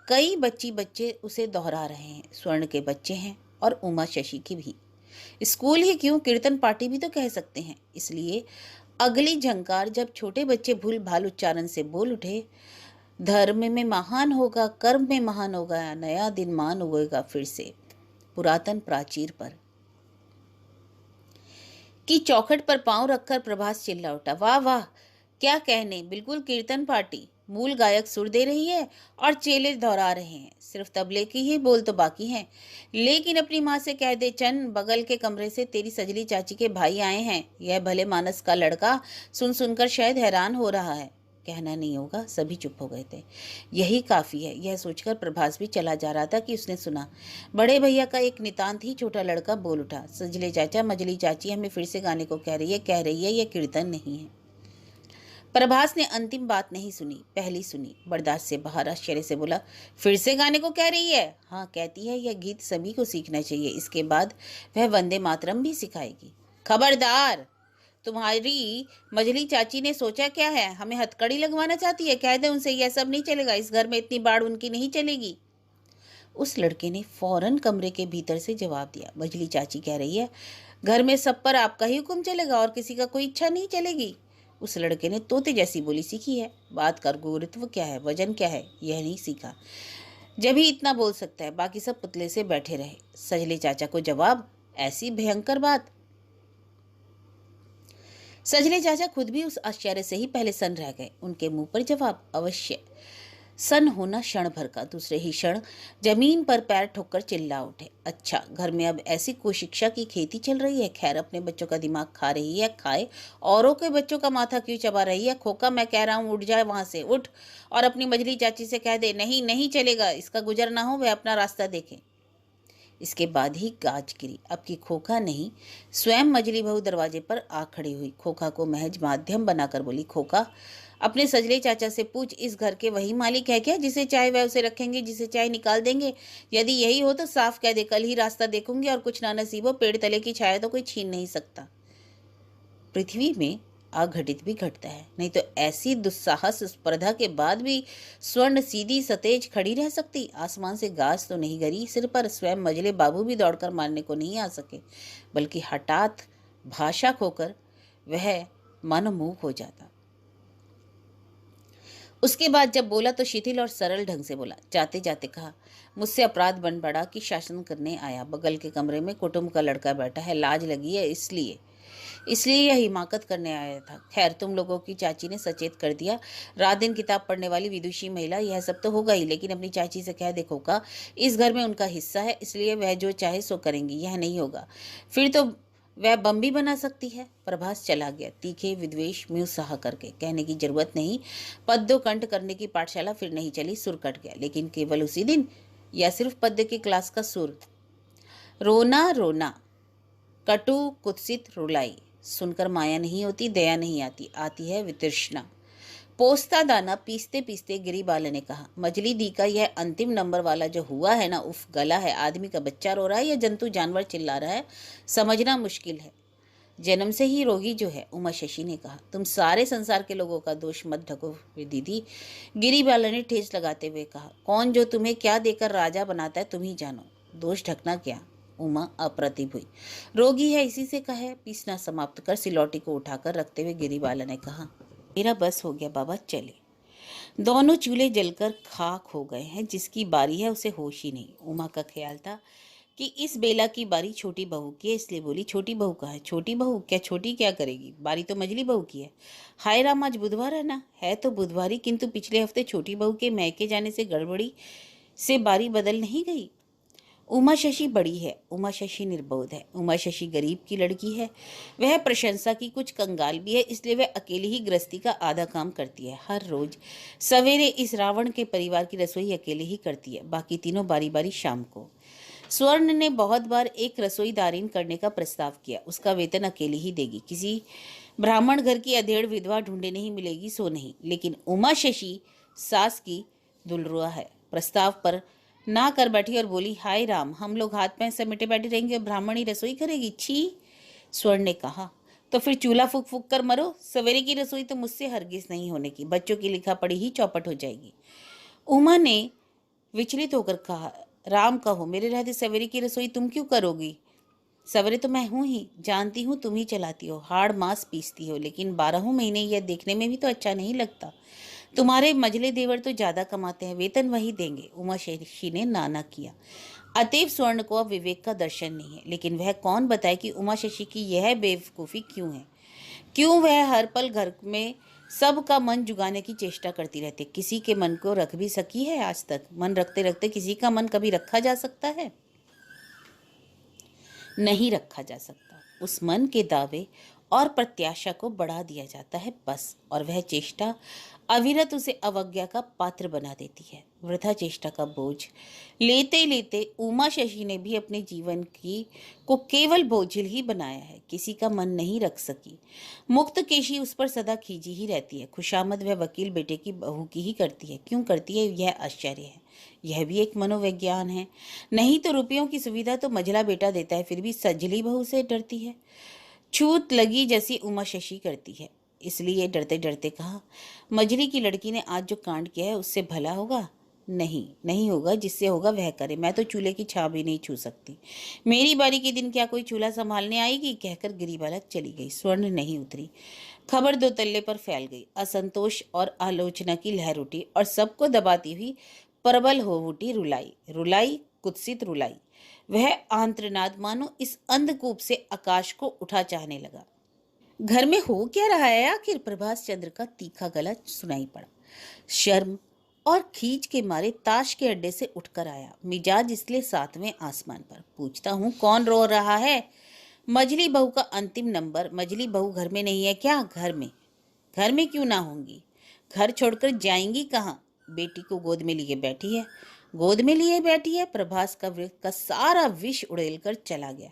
कई बच्चे उसे दोहरा रहे हैं। स्वर्ण के बच्चे हैं और उमा शशि की भी। स्कूल ही क्यों, कीर्तन पार्टी भी तो कह सकते हैं। इसलिए अगली झंकार जब छोटे बच्चे भूल भाल उच्चारण से बोल उठे, धर्म में महान होगा, कर्म में महान होगा, नया दिन मान उगेगा फिर से पुरातन प्राचीर पर। की चौखट पर पांव रखकर प्रभास चिल्ला उठा, वाह वाह, क्या कहने, बिल्कुल कीर्तन पार्टी। मूल गायक सुर दे रही है और चेले दोहरा रहे हैं, सिर्फ तबले की ही बोल तो बाकी हैं। लेकिन अपनी माँ से कह दे, चंद बगल के कमरे से तेरी सजली चाची के भाई आए हैं। यह भले मानस का लड़का सुन सुनकर शायद हैरान हो रहा है। कहना नहीं होगा, सभी चुप हो गए थे। यही काफी है, यह सोचकर प्रभास भी चला जा रहा था कि उसने सुना बड़े भैया का एक नितांत ही छोटा लड़का बोल उठा, सजले चाचा, मजली चाची हमें फिर से गाने को कह रही है, यह कीर्तन नहीं है। प्रभास ने अंतिम बात नहीं सुनी, पहली सुनी। बर्दाश्त से बाहर आश्चर्य से बोला, फिर से गाने को कह रही है? हाँ कहती है, यह गीत सभी को सीखना चाहिए, इसके बाद वह वंदे मातरम भी सिखाएगी। खबरदार, तुम्हारी मजली चाची ने सोचा क्या है, हमें हथकड़ी लगवाना चाहती है? कह दे उनसे यह सब नहीं चलेगा, इस घर में इतनी बाढ़ उनकी नहीं चलेगी। उस लड़के ने फौरन कमरे के भीतर से जवाब दिया, मजली चाची कह रही है, घर में सब पर आपका ही हुक्म चलेगा और किसी का कोई इच्छा नहीं चलेगी। उस लड़के ने तोते जैसी बोली सीखी है, बात का गुरुत्व क्या है, वजन क्या है, यह नहीं सीखा। जब ही इतना बोल सकता है, बाकी सब पुतले से बैठे रहे। सजले चाचा को जवाब, ऐसी भयंकर बात। सजले चाचा खुद भी उस आश्चर्य से ही पहले सन रह गए। उनके मुंह पर जवाब, अवश्य। सन होना क्षण भर का, दूसरे ही क्षण जमीन पर पैर ठोककर चिल्ला उठे, अच्छा, घर में अब ऐसी कुशिक्षा की खेती चल रही है। खैर, अपने बच्चों का दिमाग खा रही है, खाए, औरों के बच्चों का माथा क्यों चबा रही है? खोका, मैं कह रहा हूँ उठ जाए वहां से, उठ, और अपनी मजली चाची से कह दे, नहीं नहीं चलेगा, इसका गुजर ना हो, वह अपना रास्ता देखे। इसके बाद ही गाज गिरी। अब की खोखा नहीं, स्वयं मजली बहू दरवाजे पर आ खड़ी हुई। खोखा को महज माध्यम बनाकर बोली, खोखा, अपने सजले चाचा से पूछ, इस घर के वही मालिक है क्या? जिसे चाहे वह उसे रखेंगे, जिसे चाहे निकाल देंगे। यदि यही हो तो साफ कह दे, कल ही रास्ता देखूंगी, और कुछ ना नसीब हो, पेड़ तले की छाया तो कोई छीन नहीं सकता। पृथ्वी में अघटित भी घटता है, नहीं तो ऐसी दुस्साहस स्पर्धा के बाद भी स्वर्ण सीधी सतेज खड़ी रह सकती? आसमान से घास तो नहीं गिरी सिर पर, स्वयं मजले बाबू भी दौड़कर मारने को नहीं आ सके, बल्कि हठात भाषा खोकर वह मनमूक हो जाता। उसके बाद जब बोला तो शिथिल और सरल ढंग से बोला, जाते जाते कहा, मुझसे अपराध बन पड़ा कि शासन करने आया। बगल के कमरे में कुटुंब का लड़का बैठा है, लाज लगी है, इसलिए यह हिमाकत करने आया था। खैर, तुम लोगों की चाची ने सचेत कर दिया, रात दिन किताब पढ़ने वाली विदुषी महिला, यह सब तो होगा ही, लेकिन अपनी चाची से कह देखो का, इस घर में उनका हिस्सा है, इसलिए वह जो चाहे सो करेंगी, यह नहीं होगा। फिर तो वह बम भी बना सकती है। प्रभास चला गया, तीखे विद्वेष मुंह सहा करके। कहने की जरूरत नहीं, पद्य कंठ करने की पाठशाला फिर नहीं चली, सुर कट गया। लेकिन केवल उसी दिन, या सिर्फ पद्य की क्लास का सुर? रोना रोना, कटु कुत्सित रुलाई, सुनकर माया नहीं होती, दया नहीं आती, आती है वितृष्णा। पोस्ता दाना पीसते पीसते गिरिबाला ने कहा, मजली दी का यह अंतिम नंबर वाला जो हुआ है ना, उफ, गला है। आदमी का बच्चा रो रहा है या जंतु जानवर चिल्ला रहा है, समझना मुश्किल है। जन्म से ही रोगी जो है, उमा शशि ने कहा। तुम सारे संसार के लोगों का दोष मत ढको दीदी, गिरिबाला ने ठेस लगाते हुए कहा। कौन जो तुम्हें क्या देकर राजा बनाता है तुम ही जानो, दोष ढकना क्या? उमा अप्रतिभ हुई। रोगी है इसी से कहे। पीसना समाप्त कर सिलौटी को उठाकर रखते हुए गिरिबाला ने कहा, मेरा बस हो गया बाबा, चले। दोनों चूल्हे जलकर खाक हो गए हैं, जिसकी बारी है उसे होश ही नहीं। उमा का ख्याल था कि इस बेला की बारी छोटी बहू की है, इसलिए बोली, छोटी बहू कहाँ है? छोटी बहू क्या, छोटी क्या करेगी, बारी तो मजली बहू की है। हाय राम, आज बुधवार है ना? है तो बुधवारी, किंतु पिछले हफ्ते छोटी बहू के मैके जाने से गड़बड़ी से बारी बदल नहीं गई। उमा शशि बड़ी है, उमा शशि निर्बोध है, उमा शशि गरीब की लड़की है, वह प्रशंसा की कुछ कंगाल भी है, इसलिए वह अकेली ही गृहस्थी का आधा काम करती है। हर रोज सवेरे इस रावण के परिवार की रसोई अकेले ही करती है, बाकी तीनों बारी बारी शाम को। स्वर्ण ने बहुत बार एक रसोईदारीन करने का प्रस्ताव किया, उसका वेतन अकेली ही देगी, किसी ब्राह्मण घर की अधेड़ विधवा ढूंढे नहीं मिलेगी सो नहीं। लेकिन उमा शशि सास की दुलरुआ है, प्रस्ताव पर ना कर बैठी और बोली, हाय राम, हम लोग हाथ पैर समेटे बैठे रहेंगे और ब्राह्मणी रसोई करेगी? छी। स्वर्ण ने कहा, तो फिर चूल्हा फूक फूक कर मरो। सवेरे की रसोई तो मुझसे हरगिज नहीं होने की, बच्चों की लिखा पढ़ी ही चौपट हो जाएगी। उमा ने विचलित होकर कहा, राम कहो, मेरे रहते सवेरे की रसोई तुम क्यों करोगी? सवेरे तो मैं हूं ही, जानती हूँ तुम ही चलाती हो, हाड़ मांस पीसती हो, लेकिन 12 महीने यह देखने में भी तो अच्छा नहीं लगता। तुम्हारे मझले देवर तो ज्यादा कमाते हैं, वेतन वही देंगे। उमा शशि ने नाना किया। अतएव स्वर्ण को अब विवेक का दर्शन नहीं है, लेकिन वह कौन बताए कि उमा शशि की यह बेवकूफ़ी क्यों है? क्यों वह हर पल घर में सबका मन जुगाने की चेष्टा करती रहती? किसी के मन को रख भी सकी है आज तक? मन रखते रखते किसी का मन कभी रखा जा सकता है? नहीं रखा जा सकता। उस मन के दावे और प्रत्याशा को बढ़ा दिया जाता है बस, और वह चेष्टा अविरत उसे अवज्ञा का पात्र बना देती है। वृथा चेष्टा का बोझ लेते लेते उमा शशि ने भी अपने जीवन की को केवल बोझिल ही बनाया है, किसी का मन नहीं रख सकी। मुक्त केशी उस पर सदा खींची ही रहती है। खुशामद वह वकील बेटे की बहू की ही करती है। क्यों करती है, यह आश्चर्य है। यह भी एक मनोविज्ञान है। नहीं तो रुपयों की सुविधा तो मझला बेटा देता है, फिर भी सजली बहू से डरती है। छूत लगी जैसी उमा शशि करती है। इसलिए डरते डरते कहा, मझली की लड़की ने आज जो कांड किया है उससे भला होगा? नहीं, नहीं होगा। जिससे होगा वह करे। मैं तो चूल्हे की छां भी नहीं छू सकती। मेरी बारी के दिन क्या कोई चूल्हा संभालने आएगी? कहकर गिरीबालक चली गई। स्वर्ण नहीं उतरी। खबर दो तल्ले पर फैल गई। असंतोष और आलोचना की लहर उठी और सबको दबाती हुई प्रबल हो उठी रुलाई, रुलाई, कुत्सित रुलाई। वह आंत्रनाद मानो इस अंधकूप से आकाश को उठा चाहने लगा। घर में हो क्या रहा है आखिर? प्रभास चंद्र का तीखा गला सुनाई पड़ा। शर्म और खींच के मारे ताश के अड्डे से उठकर आया, मिजाज इसलिए 7वें आसमान पर। पूछता हूँ, कौन रो रहा है? मझली बहू का अंतिम नंबर। मझली बहू घर में नहीं है क्या? घर में। घर में क्यों ना होंगी? घर छोड़कर जाएंगी कहाँ? बेटी को गोद में लिए बैठी है। गोद में लिए बैठी है। प्रभास का सारा विष उड़ेल कर चला गया।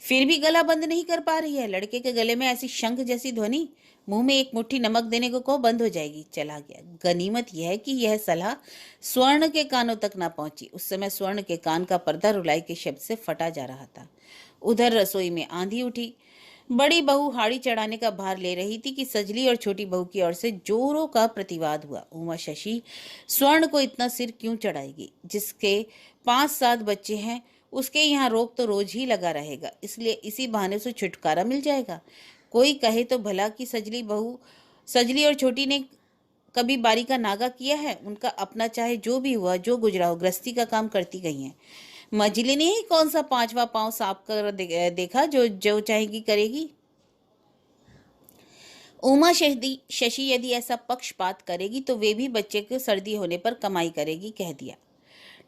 फिर भी गला बंद नहीं कर पा रही है। लड़के के गले में ऐसी शंख जैसी ध्वनि, मुंह में एक मुट्ठी नमक देने को कहो, बंद हो जाएगी। चला गया। गनीमत यह है कि यह सलाह स्वर्ण के कानों तक ना पहुंची। उस समय स्वर्ण के कान का पर्दा रुलाई के शब्द से फटा जा रहा था। उधर रसोई में आंधी उठी। बड़ी बहू हाड़ी चढ़ाने का भार ले रही थी कि सजली और छोटी बहू की ओर से जोरों का प्रतिवाद हुआ। उमा शशि स्वर्ण को इतना सिर क्यों चढ़ाएगी? जिसके 5-7 बच्चे हैं उसके यहाँ रोक तो रोज ही लगा रहेगा, इसलिए इसी बहाने से छुटकारा मिल जाएगा। कोई कहे तो भला कि सजली और छोटी ने कभी बारी का नागा किया है? उनका अपना चाहे जो भी हुआ, जो गुजरा हो, गृहस्थी का काम करती गई हैं। मझली ने ही कौन सा 5वां पांव साफ कर देखा जो जो चाहेगी करेगी? उमा शशि यदि ऐसा पक्षपात करेगी तो वे भी बच्चे को सर्दी होने पर कमाई करेगी, कह दिया।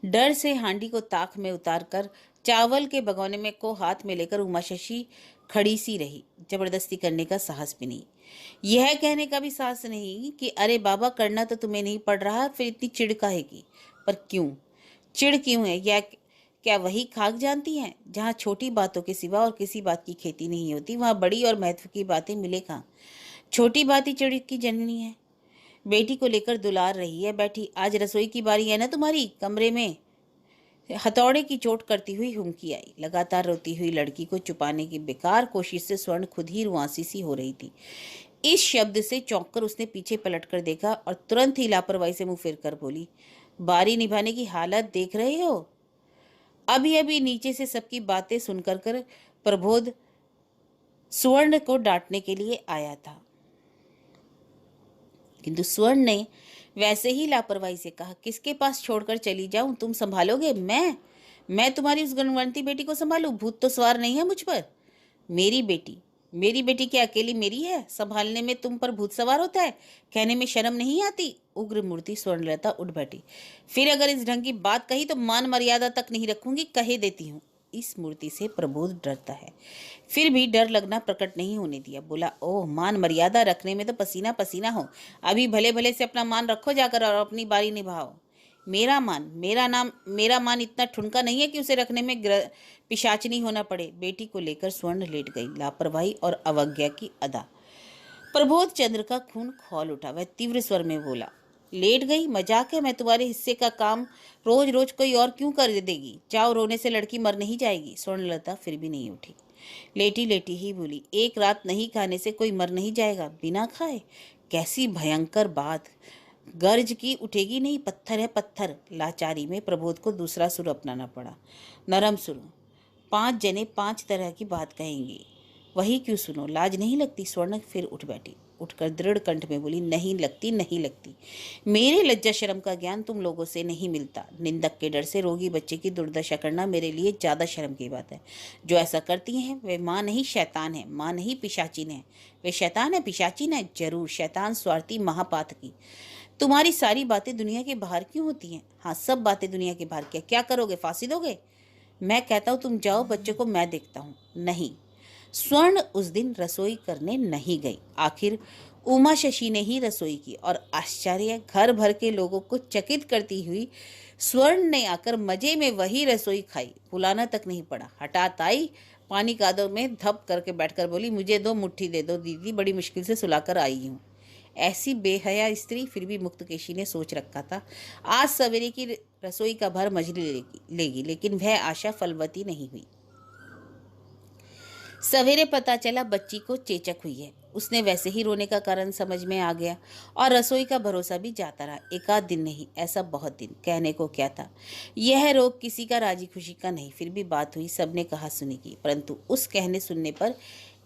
डर से हांडी को ताक में उतारकर चावल के भगोने में को हाथ में लेकर उमा शशि खड़ी सी रही। जबरदस्ती करने का साहस भी नहीं, यह कहने का भी साहस नहीं कि अरे बाबा, करना तो तुम्हें नहीं पड़ रहा, फिर इतनी चिढ़ काहेगी? पर क्यों चिढ़ क्यों है? यह क्या वही खाक जानती हैं? जहाँ छोटी बातों के सिवा और किसी बात की खेती नहीं होती, वहाँ बड़ी और महत्व की बातें मिले कहाँ? छोटी बात ही चिढ़ की जननी है। बेटी को लेकर दुलार रही है बैठी। आज रसोई की बारी है ना तुम्हारी? कमरे में हथौड़े की चोट करती हुई हुमकी आई। लगातार रोती हुई लड़की को छुपाने की बेकार कोशिश से स्वर्ण खुद ही रुआंसी सी हो रही थी। इस शब्द से चौंककर उसने पीछे पलटकर देखा और तुरंत ही लापरवाही से मुंह फेर कर बोली, बारी निभाने की हालत देख रहे हो? अभी अभी नीचे से सबकी बातें सुनकर प्रबोध स्वर्ण को डांटने के लिए आया था, किंतु स्वर्ण ने वैसे ही लापरवाही से कहा, किसके पास छोड़कर चली जाऊं? तुम संभालोगे? मैं तुम्हारी उस गुणवंती बेटी को संभालूं? भूत तो सवार नहीं है मुझ पर। मेरी बेटी क्या अकेली मेरी है? संभालने में तुम पर भूत सवार होता है? कहने में शर्म नहीं आती? उग्र मूर्ति स्वर्णलता उठ बैठी। फिर अगर इस ढंग की बात कही तो मान मर्यादा तक नहीं रखूंगी, कहे देती हूँ। इस मूर्ति से प्रबोध डरता है, फिर भी डर लगना प्रकट नहीं होने दिया। बोला, ओह, मान मर्यादा रखने में तो पसीना पसीना हो। अभी भले भले से अपना मान रखो जाकर और अपनी बारी निभाओ। मेरा मान इतना ठुनका नहीं है कि उसे रखने में पिशाचनी होना पड़े। बेटी को लेकर स्वर्ण लेट गई। लापरवाही और अवज्ञा की अदा। प्रबोध चंद्र का खून खौल उठा। वह तीव्र स्वर में बोला, लेट गई? मजाक है? मैं तुम्हारे हिस्से का काम रोज रोज कोई और क्यों कर देगी? जाओ, रोने से लड़की मर नहीं जाएगी। स्वर्णलता फिर भी नहीं उठी, लेटी लेटी ही बोली, एक रात नहीं खाने से कोई मर नहीं जाएगा बिना खाए? कैसी भयंकर बात! गर्ज की उठेगी नहीं, पत्थर है पत्थर। लाचारी में प्रबोध को दूसरा सुर अपनाना पड़ा, नरम सुर। 5 जने 5 तरह की बात कहेंगे, वही क्यों सुनो? लाज नहीं लगती? स्वर्ण फिर उठ बैठी, उठकर दृढ़ कंठ में बोली, नहीं लगती, नहीं लगती। मेरे लज्जा शर्म का ज्ञान तुम लोगों से नहीं मिलता। निंदक के डर से रोगी बच्चे की दुर्दशा करना मेरे लिए ज्यादा शर्म की बात है। जो ऐसा करती हैं वे माँ नहीं शैतान है, माँ नहीं पिशाचिन है। वे शैतान है, पिशाचिन है, जरूर शैतान, स्वार्थी, महापातकी। तुम्हारी सारी बातें दुनिया के बाहर क्यों होती हैं? हाँ, सब बातें दुनिया के बाहर। क्या करोगे? फांसी दोगे? मैं कहता हूँ तुम जाओ, बच्चे को मैं देखता हूँ। नहीं, स्वर्ण उस दिन रसोई करने नहीं गई। आखिर उमा शशि ने ही रसोई की, और आश्चर्य, घर भर के लोगों को चकित करती हुई स्वर्ण ने आकर मजे में वही रसोई खाई। बुलाना तक नहीं पड़ा, हठात आई, पानी कादों में धप करके बैठकर बोली, मुझे 2 मुट्ठी दे दो दीदी, बड़ी मुश्किल से सुलाकर आई हूँ। ऐसी बेहया स्त्री फिर भी मुक्तकेशी ने सोच रखा था आज सवेरे की रसोई का भार मजली लेगी, लेकिन वह आशा फलवती नहीं हुई। सवेरे पता चला बच्ची को चेचक हुई है। उसने वैसे ही रोने का कारण समझ में आ गया, और रसोई का भरोसा भी जाता रहा। 1 आध दिन नहीं, ऐसा बहुत दिन। कहने को क्या था, यह रोग किसी का राजी खुशी का नहीं। फिर भी बात हुई, सबने कहा सुनी की, परंतु उस कहने सुनने पर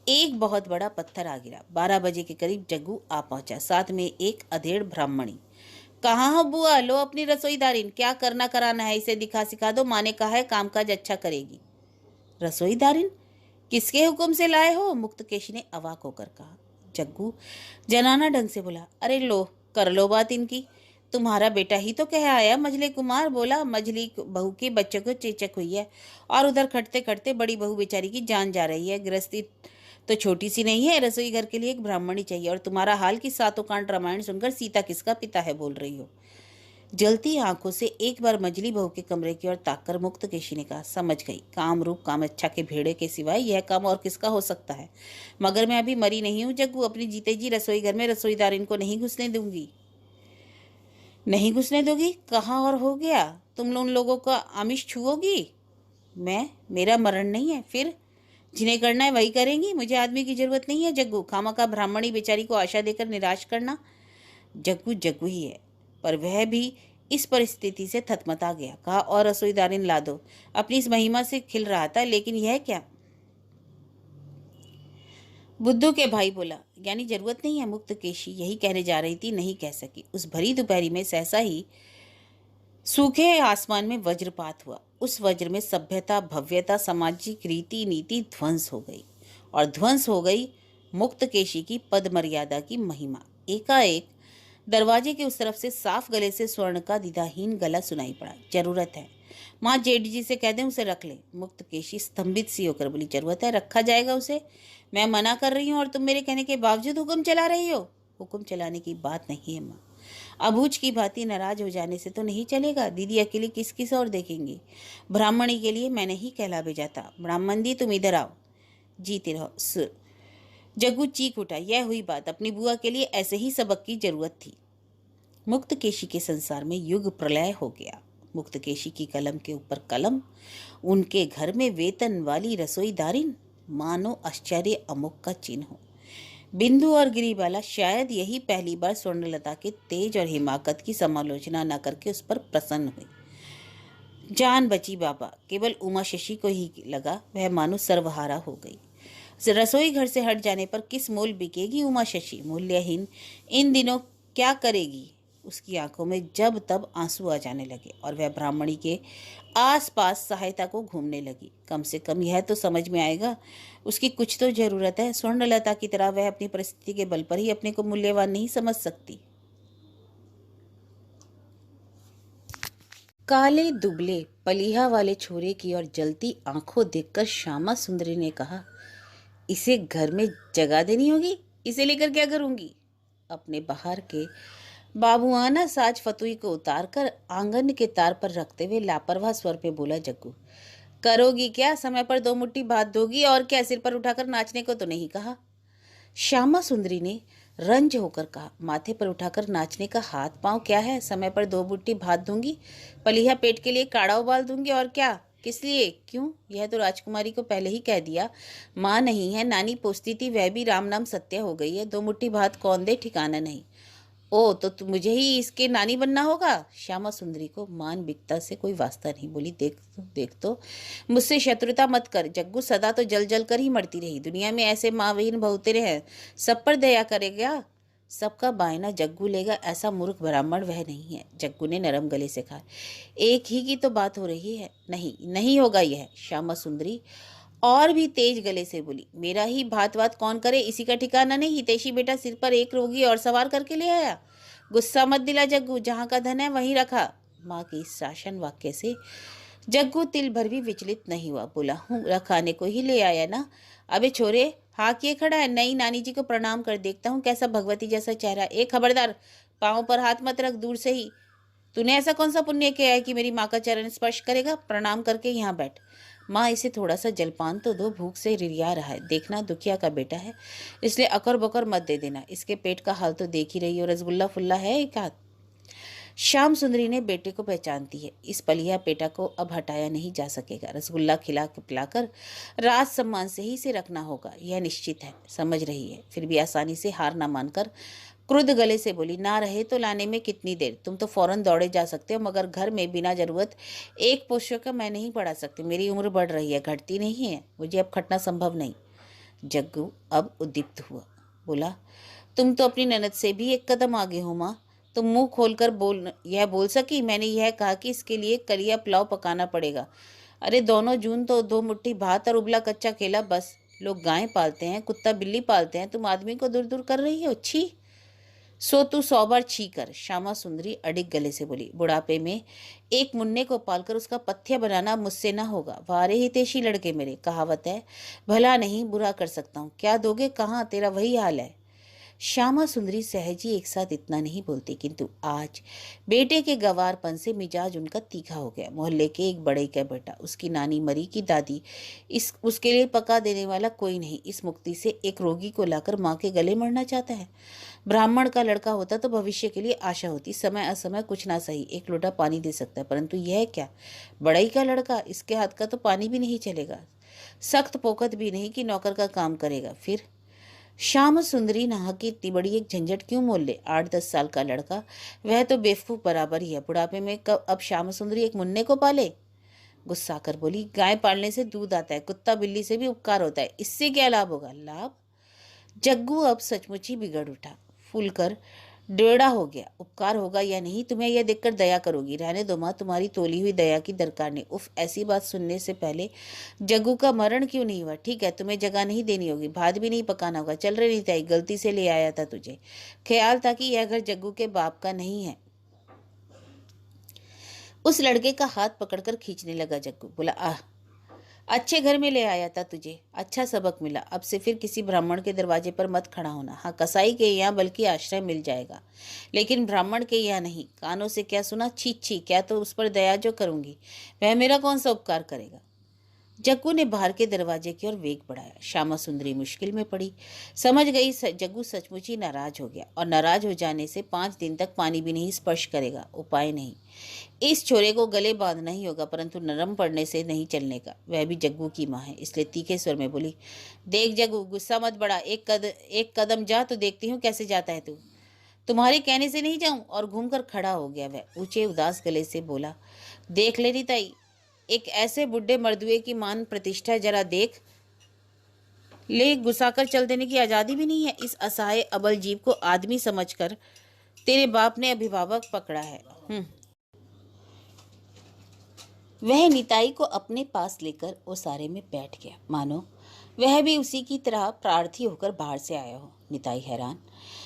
एक बहुत बड़ा पत्थर आ गिरा। 12 बजे के करीब जग्गू आ पहुंचा, साथ में एक अधेड़ ब्राह्मणी। कहाँ हो बुआ? लो अपनी रसोईदारिन, क्या करना कराना है इसे दिखा सिखा दो, माँ ने कहा है कामकाज अच्छा करेगी। रसोईदारिन? किसके हुक्म से लाए हो? मुक्तकेशी ने अवाक होकर कहा। जग्गू जनाना ढंग से बोला, अरे लो, कर लो बात इनकी। तुम्हारा बेटा ही तो कह आया। मझले कुमार बोला, मझली बहू के बच्चे को चेचक हुई है, और उधर खटते खटते बड़ी बहू बेचारी की जान जा रही है। गृहस्थी तो छोटी सी नहीं है, रसोई घर के लिए एक ब्राह्मणी चाहिए। और तुम्हारा हाल की 7 कांड रामायण सुनकर सीता किसका पिता है बोल रही हो। जलती आंखों से एक बार मजली बहू के कमरे की ओर ताककर मुक्तकेशी ने कहा, समझ गई, काम रूप काम अच्छा के भेड़े के सिवाय यह काम और किसका हो सकता है। मगर मैं अभी मरी नहीं हूं जग्गू, अपनी जीते जी रसोई घर में रसोईदार इनको नहीं घुसने दूंगी। नहीं घुसने दोगी? कहाँ और हो गया? तुम उन लोगों का आमिष छुओगी? मेरा मरण नहीं है। फिर जिन्हें करना है वही करेंगी। मुझे आदमी की जरूरत नहीं है जग्गू, खामा का ब्राह्मणी बेचारी को आशा देकर निराश करना। जग्गू जग्गू ही है, पर वह भी इस परिस्थिति से थतमता गया। कहा, और रसोईदारिन ला दो। अपनी इस महिमा से खिल रहा था, लेकिन यह क्या? बुद्धू के भाई बोला, यानी जरूरत नहीं है? मुक्तकेशी यही कहने जा रही थी, नहीं कह सकी। उस भरी दोपहरी में सहसा ही सूखे आसमान में वज्रपात हुआ। उस वज्र में सभ्यता, भव्यता, सामाजिक रीति नीति ध्वंस हो गई, और ध्वंस हो गई मुक्तकेशी की पद मर्यादा की महिमा। एकाएक दरवाजे के उस तरफ से साफ गले से स्वर्ण का दिदाहीन गला सुनाई पड़ा, जरूरत है। माँ जेठ जी से कह दें उसे रख ले। मुक्तकेशी स्तंभित सी होकर बोली, जरूरत है, रखा जाएगा उसे। मैं मना कर रही हूँ और तुम मेरे कहने के बावजूद हुक्म चला रही हो। हुक्म चलाने की बात नहीं है माँ, अबूझ की भांति नाराज हो जाने से तो नहीं चलेगा। दीदी अकेली किस किस और देखेंगी? ब्राह्मणी के लिए मैंने ही कहला भेजा था। ब्राह्मण दी तुम इधर आओ। जीते रहो सुर। जग्गू चीख उठा, यह हुई बात। अपनी बुआ के लिए ऐसे ही सबक की जरूरत थी। मुक्तकेशी के संसार में युग प्रलय हो गया। मुक्तकेशी की कलम के ऊपर कलम, उनके घर में वेतन वाली रसोईदारिन, मानो आश्चर्य अमुक का चिन्ह हो। बिंदु और गिरिबाला शायद यही पहली बार स्वर्णलता के तेज और हिमाकत की समालोचना न करके उस पर प्रसन्न हुई। जान बची बाबा। केवल उमा शशि को ही लगा वह मानो सर्वहारा हो गई। रसोई घर से हट जाने पर किस मोल बिकेगी उमा शशि? मूल्यहीन। इन दिनों क्या करेगी? उसकी आंखों में जब तब आंसू आ जाने लगे, और वह ब्राह्मणी के आसपास सहायता को घूमने लगी। कम से कम यह तो समझ में आएगा उसकी कुछ तो जरूरत है। स्वर्णलता की तरह वह अपनी परिस्थिति के बल पर ही अपने को मूल्यवान नहीं समझ सकती। काले दुबले पलीहा वाले छोरे की और जलती आंखों देखकर श्यामा सुंदरी ने कहा, इसे घर में जगह देनी होगी। इसे लेकर क्या करूंगी? अपने बाहर के बाबुआना साज फतुई को उतारकर आंगन के तार पर रखते हुए लापरवाह स्वर पे बोला जग्गू, करोगी क्या? समय पर 2 मुट्ठी भात दोगी और क्या? सिर पर उठाकर नाचने को तो नहीं कहा। श्यामा सुंदरी ने रंज होकर कहा। माथे पर उठाकर नाचने का हाथ पांव क्या है? समय पर 2 बुट्टी भात दूंगी, पलिया पेट के लिए काढ़ा उबाल दूंगी, और क्या? किस लिए? क्यों? यह तो राजकुमारी को पहले ही कह दिया। माँ नहीं है, नानी पोसती थी, वह भी राम नाम सत्य हो गई है। 2 मुट्ठी भात कौन दे? ठिकाना नहीं। ओ तो मुझे ही इसके नानी बनना होगा? श्यामा सुंदरी को मानविकता से कोई वास्ता नहीं। बोली, देख तो मुझसे शत्रुता मत कर। जग्गू सदा तो जल जल कर ही मरती रही। दुनिया में ऐसे माँ बहन बहुतेरे हैं, सब पर दया करेगा? सबका बायना जग्गू लेगा, ऐसा मूर्ख ब्राह्मण वह नहीं है। जग्गू ने नरम गले से कहा। एक ही की तो बात हो रही है। नहीं नहीं होगा यह। श्यामा सुंदरी और भी तेज गले से बोली, मेरा ही भात वात कौन करे, इसी का ठिकाना नहीं। हितैषी बेटा सिर पर एक रोगी और सवार करके ले आया। गुस्सा मत दिला जग्गू, जहाँ का धन है वहीं रखा। माँ के इस शासन वाक्य से जग्गू तिल भर भी विचलित नहीं हुआ। बोला, हूँ रखाने को ही ले आया ना। अबे छोरे, हाँ किए खड़ा है? नई नानी जी को प्रणाम कर, देखता हूँ कैसा भगवती जैसा चेहरा। एक खबरदार, पाँव पर हाथ मत रख, दूर से ही। तूने ऐसा कौन सा पुण्य किया है कि मेरी माँ का चरण स्पर्श करेगा? प्रणाम करके यहाँ बैठ। माँ, इसे थोड़ा सा जलपान तो दो, भूख से रिरिया रहा है। देखना दुखिया का बेटा है, इसलिए अकर बकर मत दे देना। इसके पेट का हाल तो देख ही रही हो, रसगुल्ला फुल्ला है एक हाथ। श्याम सुंदरी ने बेटे को पहचानती है, इस पलिया पेटा को अब हटाया नहीं जा सकेगा। रसगुल्ला खिला पिलाकर राज सम्मान से ही इसे रखना होगा, यह निश्चित है। समझ रही है, फिर भी आसानी से हार ना मानकर क्रुद्ध गले से बोली, ना रहे तो लाने में कितनी देर? तुम तो फौरन दौड़े जा सकते हो, मगर घर में बिना जरूरत एक पोष्य का मैं नहीं पढ़ा सकती। मेरी उम्र बढ़ रही है, घटती नहीं है। मुझे अब खटना संभव नहीं। जग्गू अब उद्दीप्त हुआ। बोला, तुम तो अपनी ननद से भी एक कदम आगे हो माँ। तुम मुंह खोलकर बोल सकी? मैंने यह कहा कि इसके लिए कलिया पुलाव पकाना पड़ेगा। अरे दोनों जून तो 2 मुट्ठी भात और उबला कच्चा केला बस। लोग गाय पालते हैं, कुत्ता बिल्ली पालते हैं, तुम आदमी को दूर दूर कर रही हो। छी! सो तू 100 बार छी कर। श्यामा सुंदरी अडिग गले से बोली, बुढ़ापे में एक मुन्ने को पालकर उसका पथ्य बनाना मुझसे ना होगा। वारे हितैषी लड़के मेरे, कहावत है, भला नहीं बुरा कर सकता हूँ। क्या दोगे? कहाँ? तेरा वही हाल है। श्यामा सुंदरी सहज ही एक साथ इतना नहीं बोलती, किंतु आज बेटे के गवारपन से मिजाज उनका तीखा हो गया। मोहल्ले के एक बड़े का बेटा, उसकी नानी मरी की दादी, इस उसके लिए पका देने वाला कोई नहीं। इस मुक्ति से एक रोगी को लाकर माँ के गले मरना चाहता है। ब्राह्मण का लड़का होता तो भविष्य के लिए आशा होती। समय असमय कुछ ना सही एक लोटा पानी दे सकता है, परंतु यह क्या, बड़ई का लड़का, इसके हाथ का तो पानी भी नहीं चलेगा। सख्त पोकत भी नहीं कि नौकर का काम करेगा। फिर श्याम सुंदरी नहा की इतनी बड़ी एक झंझट क्यों मोल ले? 8-10 साल का लड़का, वह तो बेवकूफ बराबर ही है। बुढ़ापे में कब अब श्याम सुंदरी एक मुन्ने को पाले? गुस्सा कर बोली, गाय पालने से दूध आता है, कुत्ता बिल्ली से भी उपकार होता है, इससे क्या लाभ होगा? लाभ? जग्गू अब सचमुच ही बिगड़ उठा, फूलकर डेढ़ा हो गया। उपकार होगा या नहीं, तुम्हें यह देखकर दया करोगी। रहने दो माँ, तुम्हारी तोली हुई दया की दरकार नहीं। उफ, ऐसी बात सुनने से पहले जग्गू का मरण क्यों नहीं हुआ? ठीक है, तुम्हें जगह नहीं देनी होगी, भात भी नहीं पकाना होगा। चल रही नहीं, गलती से ले आया था तुझे। ख्याल था कि यह घर जग्गू के बाप का नहीं है। उस लड़के का हाथ पकड़कर खींचने लगा जग्गू। बोला, आह, अच्छे घर में ले आया था तुझे, अच्छा सबक मिला। अब से फिर किसी ब्राह्मण के दरवाजे पर मत खड़ा होना। हाँ, कसाई के यहाँ बल्कि आश्रय मिल जाएगा, लेकिन ब्राह्मण के यहाँ नहीं। कानों से क्या सुना? छी छी! क्या तो उस पर दया जो करूंगी, वह मेरा कौन सा उपकार करेगा? जग्गू ने बाहर के दरवाजे की ओर वेग बढ़ाया। श्यामा सुंदरी मुश्किल में पड़ी। समझ गई जग्गू सचमुच ही नाराज हो गया, और नाराज हो जाने से 5 दिन तक पानी भी नहीं स्पर्श करेगा। उपाय नहीं, इस छोरे को गले बांधना ही होगा, परंतु नरम पड़ने से नहीं चलने का। वह भी जग्गू की माँ है, इसलिए तीखे स्वर में बोली, देख जग्गू, गुस्सा मत बढ़ा। एक कदम जा तो देखती हूँ कैसे जाता है तू। तुम्हारे कहने से नहीं जाऊं। और घूमकर खड़ा हो गया। वह ऊंचे उदास गले से बोला, देख ले ताई, एक ऐसे बुढ़े मर्दुए की मान प्रतिष्ठा जरा देख ले। गुस्साकर चल देने की आजादी भी नहीं है। इस असहाय अबल जीव को आदमी समझकर तेरे बाप ने अभिभावक पकड़ा है। वह निताई को अपने पास लेकर ओसारे में बैठ गया, मानो वह भी उसी की तरह प्रार्थी होकर बाहर से आया हो। निताई हैरान।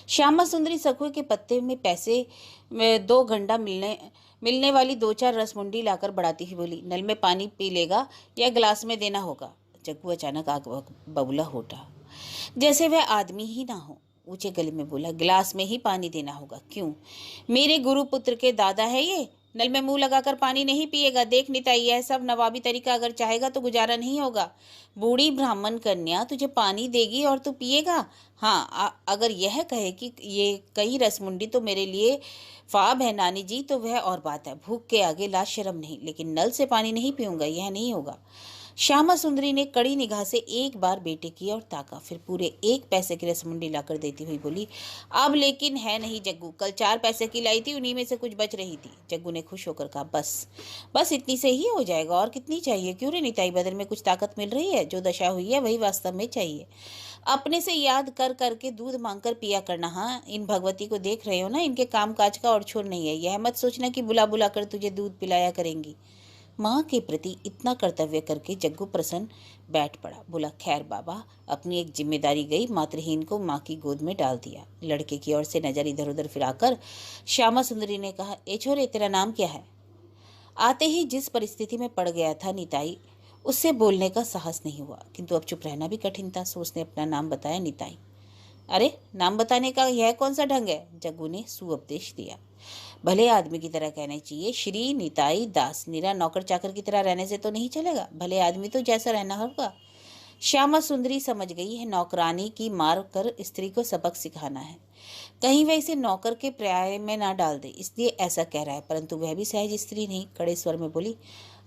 श्यामा सुंदरी सखुए के पत्ते में पैसे में 2 घंटा मिलने वाली 2-4 रसमुंडी लाकर बढ़ाती ही बोली, नल में पानी पी लेगा या गिलास में देना होगा? जग्गू अचानक आग बबूला हो उठा, जैसे वह आदमी ही ना हो। ऊंचे गले में बोला, गिलास में ही पानी देना होगा। क्यों? मेरे गुरु पुत्र के दादा है ये, नल में मुंह लगाकर पानी नहीं पिएगा। देख निताई, यह सब नवाबी तरीका अगर चाहेगा तो गुजारा नहीं होगा। बूढ़ी ब्राह्मण कन्या तुझे पानी देगी और तू पिएगा। हाँ, अगर यह कहे कि ये कई रसमुंडी तो मेरे लिए ख्वाब है नानी जी, तो वह और बात है। भूख के आगे लाज शर्म नहीं, लेकिन नल से पानी नहीं पीऊंगा, यह नहीं होगा। श्यामा सुंदरी ने कड़ी निगाह से एक बार बेटे की ओर ताका, फिर पूरे 1 पैसे की रसमुंडी लाकर देती हुई बोली, अब लेकिन है नहीं जग्गू, कल 4 पैसे की लाई थी, उन्हीं में से कुछ बच रही थी। जग्गू ने खुश होकर कहा, बस बस इतनी से ही हो जाएगा, और कितनी चाहिए? क्यों रे निताई, बदन में कुछ ताकत मिल रही है? जो दशा हुई है वही वास्तव में चाहिए। अपने से याद कर करके दूध मांगकर पिया करना। हाँ, इन भगवती को देख रहे हो ना, इनके काम काज का और छोर नहीं है। यह मत सोचना कि बुला बुला कर तुझे दूध पिलाया करेंगी। माँ के प्रति इतना कर्तव्य करके जग्गू प्रसन्न बैठ पड़ा। बोला, खैर बाबा, अपनी एक जिम्मेदारी गई, मातृहीन को माँ की गोद में डाल दिया। लड़के की ओर से नजर इधर उधर फिराकर श्यामा सुंदरी ने कहा, ए छोरे, तेरा नाम क्या है? आते ही जिस परिस्थिति में पड़ गया था निताई, उससे बोलने का साहस नहीं हुआ, किंतु अब चुप रहना भी कठिन था, सो उसने अपना नाम बताया, निताई। अरे, नाम बताने का यह कौन सा ढंग है? जग्गू ने सुउपदेश दिया। भले आदमी की तरह कहने चाहिए, श्री निताई दास। निरा नौकर चाकर की तरह रहने से तो नहीं चलेगा, भले आदमी तो जैसा रहना होगा। श्यामा सुंदरी समझ गई है, नौकरानी की मार कर स्त्री को सबक सिखाना है। कहीं वह इसे नौकर के पर्याय में ना डाल दे, इसलिए ऐसा कह रहा है। परंतु वह भी सहज स्त्री नहीं, कड़े स्वर में बोली,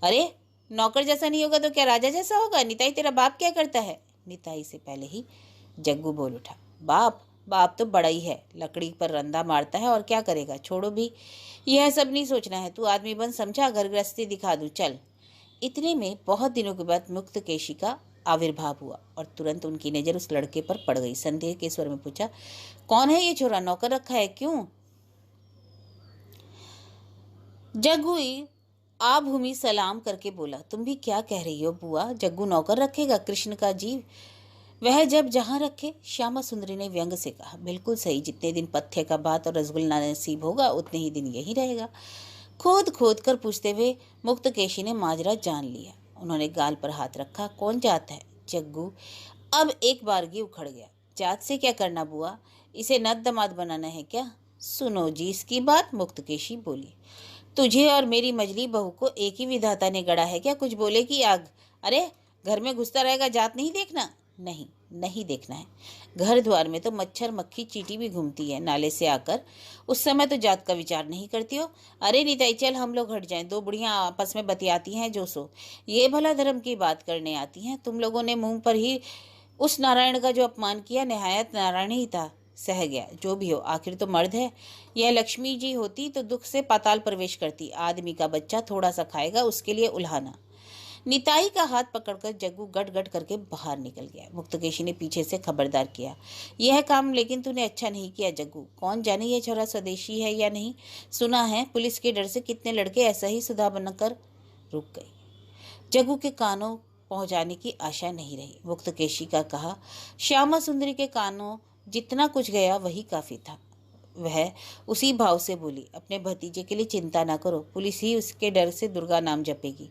अरे, नौकर जैसा नहीं होगा तो क्या राजा जैसा होगा? निताई, तेरा बाप क्या करता है? निताई से पहले ही जग्गू बोल उठा, बाप बाप तो बड़ा ही है, लकड़ी पर रंदा मारता है, और क्या करेगा? छोड़ो भी, यह सब नहीं सोचना है। तू आदमी बन, समझा? घर गृहस्थी दिखा दूं, चल। इतने में बहुत दिनों के बाद मुक्त केशी का आविर्भाव हुआ, और तुरंत उनकी नजर उस लड़के पर पड़ गई। संदेह के स्वर में पूछा, कौन है ये छोरा? नौकर रखा है? क्यों? जग्गू आ भूमि सलाम करके बोला, तुम भी क्या कह रही हो बुआ? जग्गू नौकर रखेगा? कृष्ण का जीव, वह जब जहां रखे। श्यामा सुंदरी ने व्यंग से कहा, बिल्कुल सही, जितने दिन पथ्य का भात और रसगुल्ला नसीब होगा उतने ही दिन यही रहेगा। खोद खोद कर पूछते हुए मुक्त केशी ने माजरा जान लिया। उन्होंने गाल पर हाथ रखा, कौन जात है? जग्गू अब एक बारगी उखड़ गया। जात से क्या करना बुआ, इसे नत दमाद बनाना है क्या? सुनो जी इसकी बात, मुक्त केशी बोली, तुझे और मेरी मजली बहू को एक ही विधाता ने गढ़ा है क्या? कुछ बोले की आग? अरे, घर में घुसता रहेगा, जात नहीं देखना? नहीं, नहीं देखना है। घर द्वार में तो मच्छर मक्खी चींटी भी घूमती है, नाले से आकर। उस समय तो जात का विचार नहीं करती हो। अरे निताई, चल हम लोग हट जाएं, दो बुढ़ियां आपस में बतियाती हैं जो सो। ये भला धर्म की बात करने आती हैं? तुम लोगों ने मुंह पर ही उस नारायण का जो अपमान किया, निहायत नारायण ही था, सह गया। जो भी हो, आखिर तो मर्द है। यह लक्ष्मी जी होती तो दुख से पाताल प्रवेश करती। आदमी का बच्चा थोड़ा सा खाएगा, उसके लिए उल्हाना। निताई का हाथ पकड़कर जग्गू गट गट करके बाहर निकल गया। मुक्तकेशी ने पीछे से खबरदार किया, यह काम लेकिन तूने अच्छा नहीं किया जग्गू। कौन जाने यह छोरा स्वदेशी है या नहीं। सुना है पुलिस के डर से कितने लड़के ऐसा ही सुधा बनकर रुक गई। जग्गू के कानों पहुंचाने की आशा नहीं रही। मुक्तकेशी का कहा श्यामा सुंदरी के कानों जितना कुछ गया वही काफी था। वह उसी भाव से बोली, अपने भतीजे के लिए चिंता ना करो, पुलिस ही उसके डर से दुर्गा नाम जपेगी।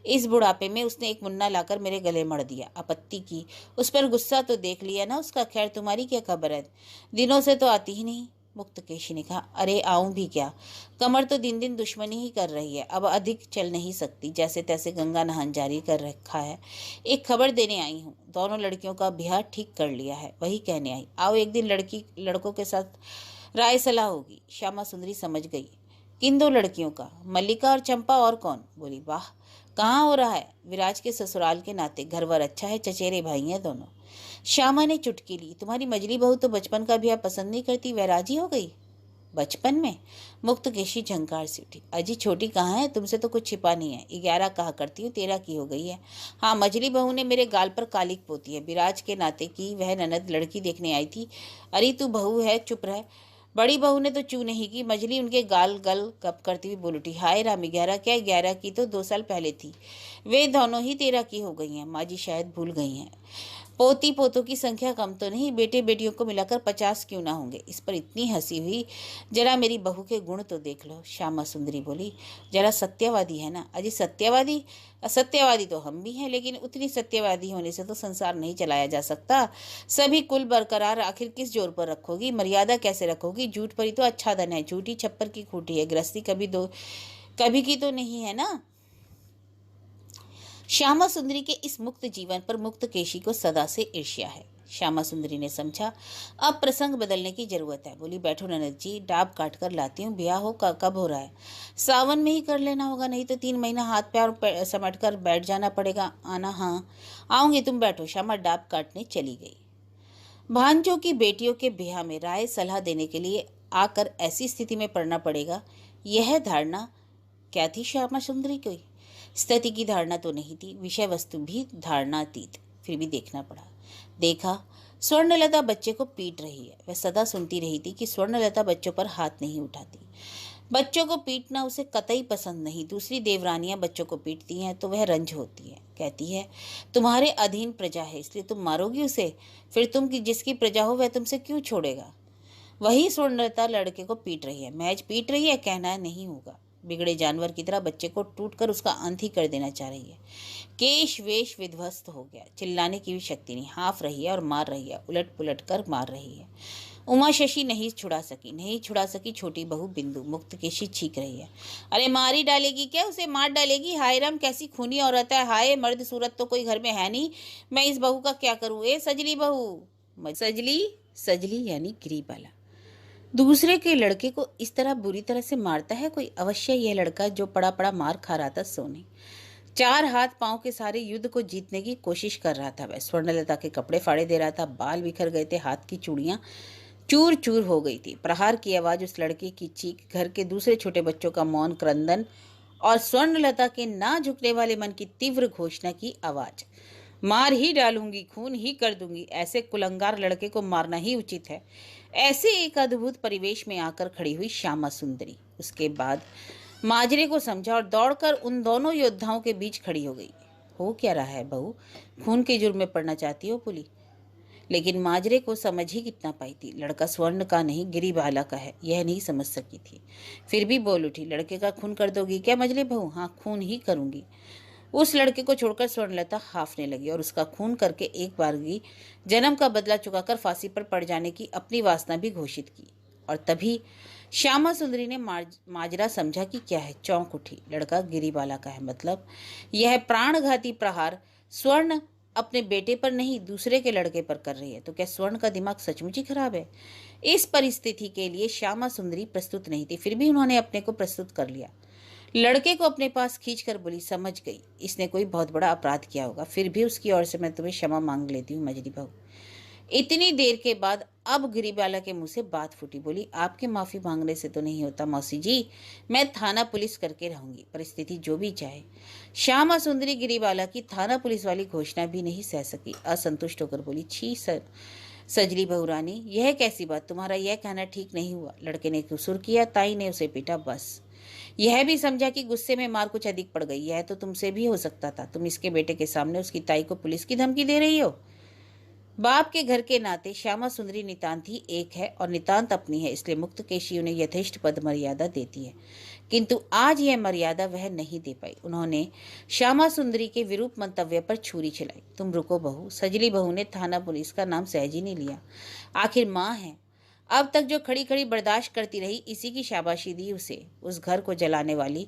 इस बुढ़ापे में उसने एक मुन्ना लाकर मेरे गले मड़ दिया, आपत्ति की। उस पर गुस्सा तो देख लिया ना उसका। खैर तुम्हारी क्या खबर है, दिनों से तो आती ही नहीं। मुक्तकेशी ने कहा, अरे आऊं भी क्या, कमर तो दिन दिन दुश्मनी ही कर रही है, अब अधिक चल नहीं सकती। जैसे तैसे गंगा नहान जारी कर रखा है। एक खबर देने आई हूँ, दोनों लड़कियों का ब्याह ठीक कर लिया है, वही कहने आई। आओ एक दिन लड़कों के साथ राय सलाह होगी। श्यामा सुंदरी समझ गई, किन दो लड़कियों का? मल्लिका और चंपा, और कौन? बोली, वाह, कहाँ हो रहा है? विराज के ससुराल के नाते घरवर अच्छा है, चचेरे भाई हैं दोनों। श्यामा ने चुटकी ली, तुम्हारी मजली बहू तो बचपन का ब्याह पसंद नहीं करती, वह राजी हो गई? बचपन में? मुक्तकेशी झंकार से उठी, अजी छोटी कहाँ है, तुमसे तो कुछ छिपा नहीं है। 11 कहा करती हूँ, 13 की हो गई है। हाँ, मजली बहू ने मेरे गाल पर कालिक पोती है, विराज के नाते की वह ननद लड़की देखने आई थी। अरे तू बहू है, चुप रह। बड़ी बहू ने तो चू नहीं की, मजली उनके गाल गल कप करती हुई बोल उठी, हाय रामी, 11 क्या, 11 की तो 2 साल पहले थी, वे दोनों ही 13 की हो गई हैं। माँ जी शायद भूल गई हैं, पोती पोतों की संख्या कम तो नहीं, बेटे बेटियों को मिलाकर 50 क्यों ना होंगे। इस पर इतनी हंसी हुई, जरा मेरी बहू के गुण तो देख लो। श्यामा सुंदरी बोली, जरा सत्यवादी है ना। अजी सत्यवादी? सत्यवादी तो हम भी हैं, लेकिन उतनी सत्यवादी होने से तो संसार नहीं चलाया जा सकता। सभी कुल बरकरार आखिर किस जोर पर रखोगी, मर्यादा कैसे रखोगी? झूठ पर ही तो अच्छा धन है, झूठी छप्पर की खूटी है। गृहस्थी कभी दो कभी की तो नहीं है ना। श्यामा सुंदरी के इस मुक्त जीवन पर मुक्त केशी को सदा से ईर्ष्या है। श्यामा सुंदरी ने समझा अब प्रसंग बदलने की जरूरत है। बोली, बैठो ननद जी, डाब काट कर लाती हूँ। ब्याह हो कब हो रहा है? सावन में ही कर लेना होगा, नहीं तो 3 महीना हाथ पैर समट कर बैठ जाना पड़ेगा। आना? हाँ आऊंगी, तुम बैठो। श्यामा डाब काटने चली गई। भांजों की बेटियों के ब्याह में राय सलाह देने के लिए आकर ऐसी स्थिति में पड़ना पड़ेगा, यह धारणा क्या थी श्यामा सुंदरी की? स्थिति की धारणा तो नहीं थी, विषय वस्तु भी धारणातीत। फिर भी देखना पड़ा। देखा, स्वर्णलता बच्चे को पीट रही है। वह सदा सुनती रही थी कि स्वर्णलता बच्चों पर हाथ नहीं उठाती। बच्चों को पीटना उसे कतई पसंद नहीं। दूसरी देवरानियां बच्चों को पीटती हैं तो वह रंज होती है। कहती है, तुम्हारे अधीन प्रजा है इसलिए तुम मारोगी उसे। फिर तुम की जिसकी प्रजा हो वह तुमसे क्यों छोड़ेगा? वही स्वर्णलता लड़के को पीट रही है। मैच पीट रही है, कहना नहीं होगा। बिगड़े जानवर की तरह बच्चे को टूट कर उसका अंत ही कर देना चाह रही है। केश वेश विध्वस्त हो गया। चिल्लाने की भी शक्ति नहीं। हाँफ रही है और मार रही है, उलट पुलट कर मार रही है। उमा शशि नहीं छुड़ा सकी। छोटी बहू बिंदु मुक्त केशी चीख रही है, अरे मारी डालेगी क्या उसे? मार डालेगी? हाय राम, कैसी खूनी औरत है। हाय, मर्द सूरत तो कोई घर में है नहीं। मैं इस बहू का क्या करूँ? ए सजली बहू। सजली यानी गिरीबाला दूसरे के लड़के को इस तरह बुरी तरह से मारता है कोई? अवश्य यह लड़का जो पड़ा पड़ा मार खा रहा था सोने 4 हाथ पांव के सारे युद्ध को जीतने की कोशिश कर रहा था। वह स्वर्णलता के कपड़े फाड़े दे रहा था। बाल बिखर गए थे, हाथ की चूड़ियां चूर चूर हो गई थी। प्रहार की आवाज, उस लड़के की चीख, घर के दूसरे छोटे बच्चों का मौन क्रंदन और स्वर्णलता के ना झुकने वाले मन की तीव्र घोषणा की आवाज। मार ही डालूंगी, खून ही कर दूंगी। ऐसे कुलंगार लड़के को मारना ही उचित है। ऐसे एक अद्भुत परिवेश में आकर खड़ी हुई श्यामा सुंदरी उसके बाद माजरे को समझा और दौड़कर उन दोनों योद्धाओं के बीच खड़ी हो गई। हो क्या रहा है बहू? खून के जुर्म में पड़ना चाहती हो? बोली। लेकिन माजरे को समझ ही कितना पाई थी। लड़का स्वर्ण का नहीं, गिरिबाला का है, यह नहीं समझ सकी थी। फिर भी बोल उठी, लड़के का खून कर दोगी क्या मजले बहू? हाँ, खून ही करूंगी। उस लड़के को छोड़कर स्वर्णलता हाफने लगी और उसका खून करके एक बार की जन्म का बदला चुकाकर फांसी पर पड़ जाने की अपनी वासना भी घोषित की। और तभी श्यामा सुंदरी ने माजरा समझा कि क्या है। चौंक उठी। लड़का गिरिबाला का है, मतलब यह प्राणघाती प्रहार स्वर्ण अपने बेटे पर नहीं दूसरे के लड़के पर कर रही है। तो क्या स्वर्ण का दिमाग सचमुच ही खराब है? इस परिस्थिति के लिए श्यामा सुंदरी प्रस्तुत नहीं थी, फिर भी उन्होंने अपने को प्रस्तुत कर लिया। लड़के को अपने पास खींचकर बोली, समझ गई, इसने कोई बहुत बड़ा अपराध किया होगा। फिर भी उसकी ओर से मैं तुम्हें क्षमा मांग लेती हूँ मजरी बहू। इतनी देर के बाद अब गिरिबाला के मुंह से बात फूटी। बोली, आपके माफी मांगने से तो नहीं होता मौसी जी, मैं थाना पुलिस करके रहूंगी, परिस्थिति जो भी चाहे। श्यामा सुंदरी गिरिबाला की थाना पुलिस वाली घोषणा भी नहीं सह सकी। असंतुष्ट होकर बोली, छी सजली बहुरानी, यह कैसी बात? तुम्हारा यह कहना ठीक नहीं हुआ। लड़के ने कसूर किया, ताई ने उसे पीटा, बस। यह भी समझा कि गुस्से में मार कुछ अधिक पड़ गई। यह तो तुमसे भी हो सकता था। तुम इसके बेटे के सामने उसकी ताई को पुलिस की धमकी दे रही हो। बाप के घर के नाते श्यामा सुंदरी नितांत ही एक है और नितांत अपनी है, इसलिए मुक्त केशी उन्हें यथेष्ट पद मर्यादा देती है। किंतु आज यह मर्यादा वह नहीं दे पाई। उन्होंने श्यामा सुंदरी के विरूप मंतव्य पर छुरी चलाई। तुम रुको बहू। सजली बहू ने थाना पुलिस का नाम सहज ही नहीं लिया। आखिर माँ है। अब तक जो खड़ी खड़ी बर्दाश्त करती रही, इसी की शाबाशी दी उसे। उस घर को जलाने वाली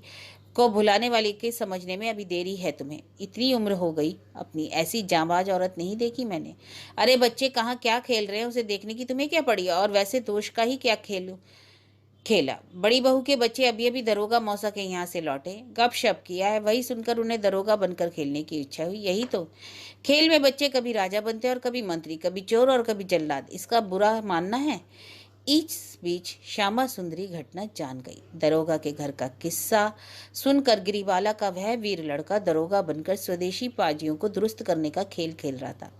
को भुलाने वाली के समझने में अभी देरी है तुम्हें। इतनी उम्र हो गई अपनी, ऐसी जांबाज औरत नहीं देखी मैंने। अरे बच्चे कहाँ क्या खेल रहे हैं, उसे देखने की तुम्हें क्या पड़ी? और वैसे दोष का ही क्या खेला। बड़ी बहू के बच्चे अभी अभी दरोगा मौसा के यहाँ से लौटे, गपशप किया है, वही सुनकर उन्हें दरोगा बनकर खेलने की इच्छा हुई। यही तो खेल में बच्चे कभी राजा बनते और कभी मंत्री, कभी चोर और कभी जल्लाद। इसका बुरा मानना है? इस बीच श्यामा सुंदरी घटना जान गई। दरोगा के घर का किस्सा सुनकर गिरिबाला का वह वीर लड़का दरोगा बनकर स्वदेशी पाजियों को दुरुस्त करने का खेल खेल रहा था।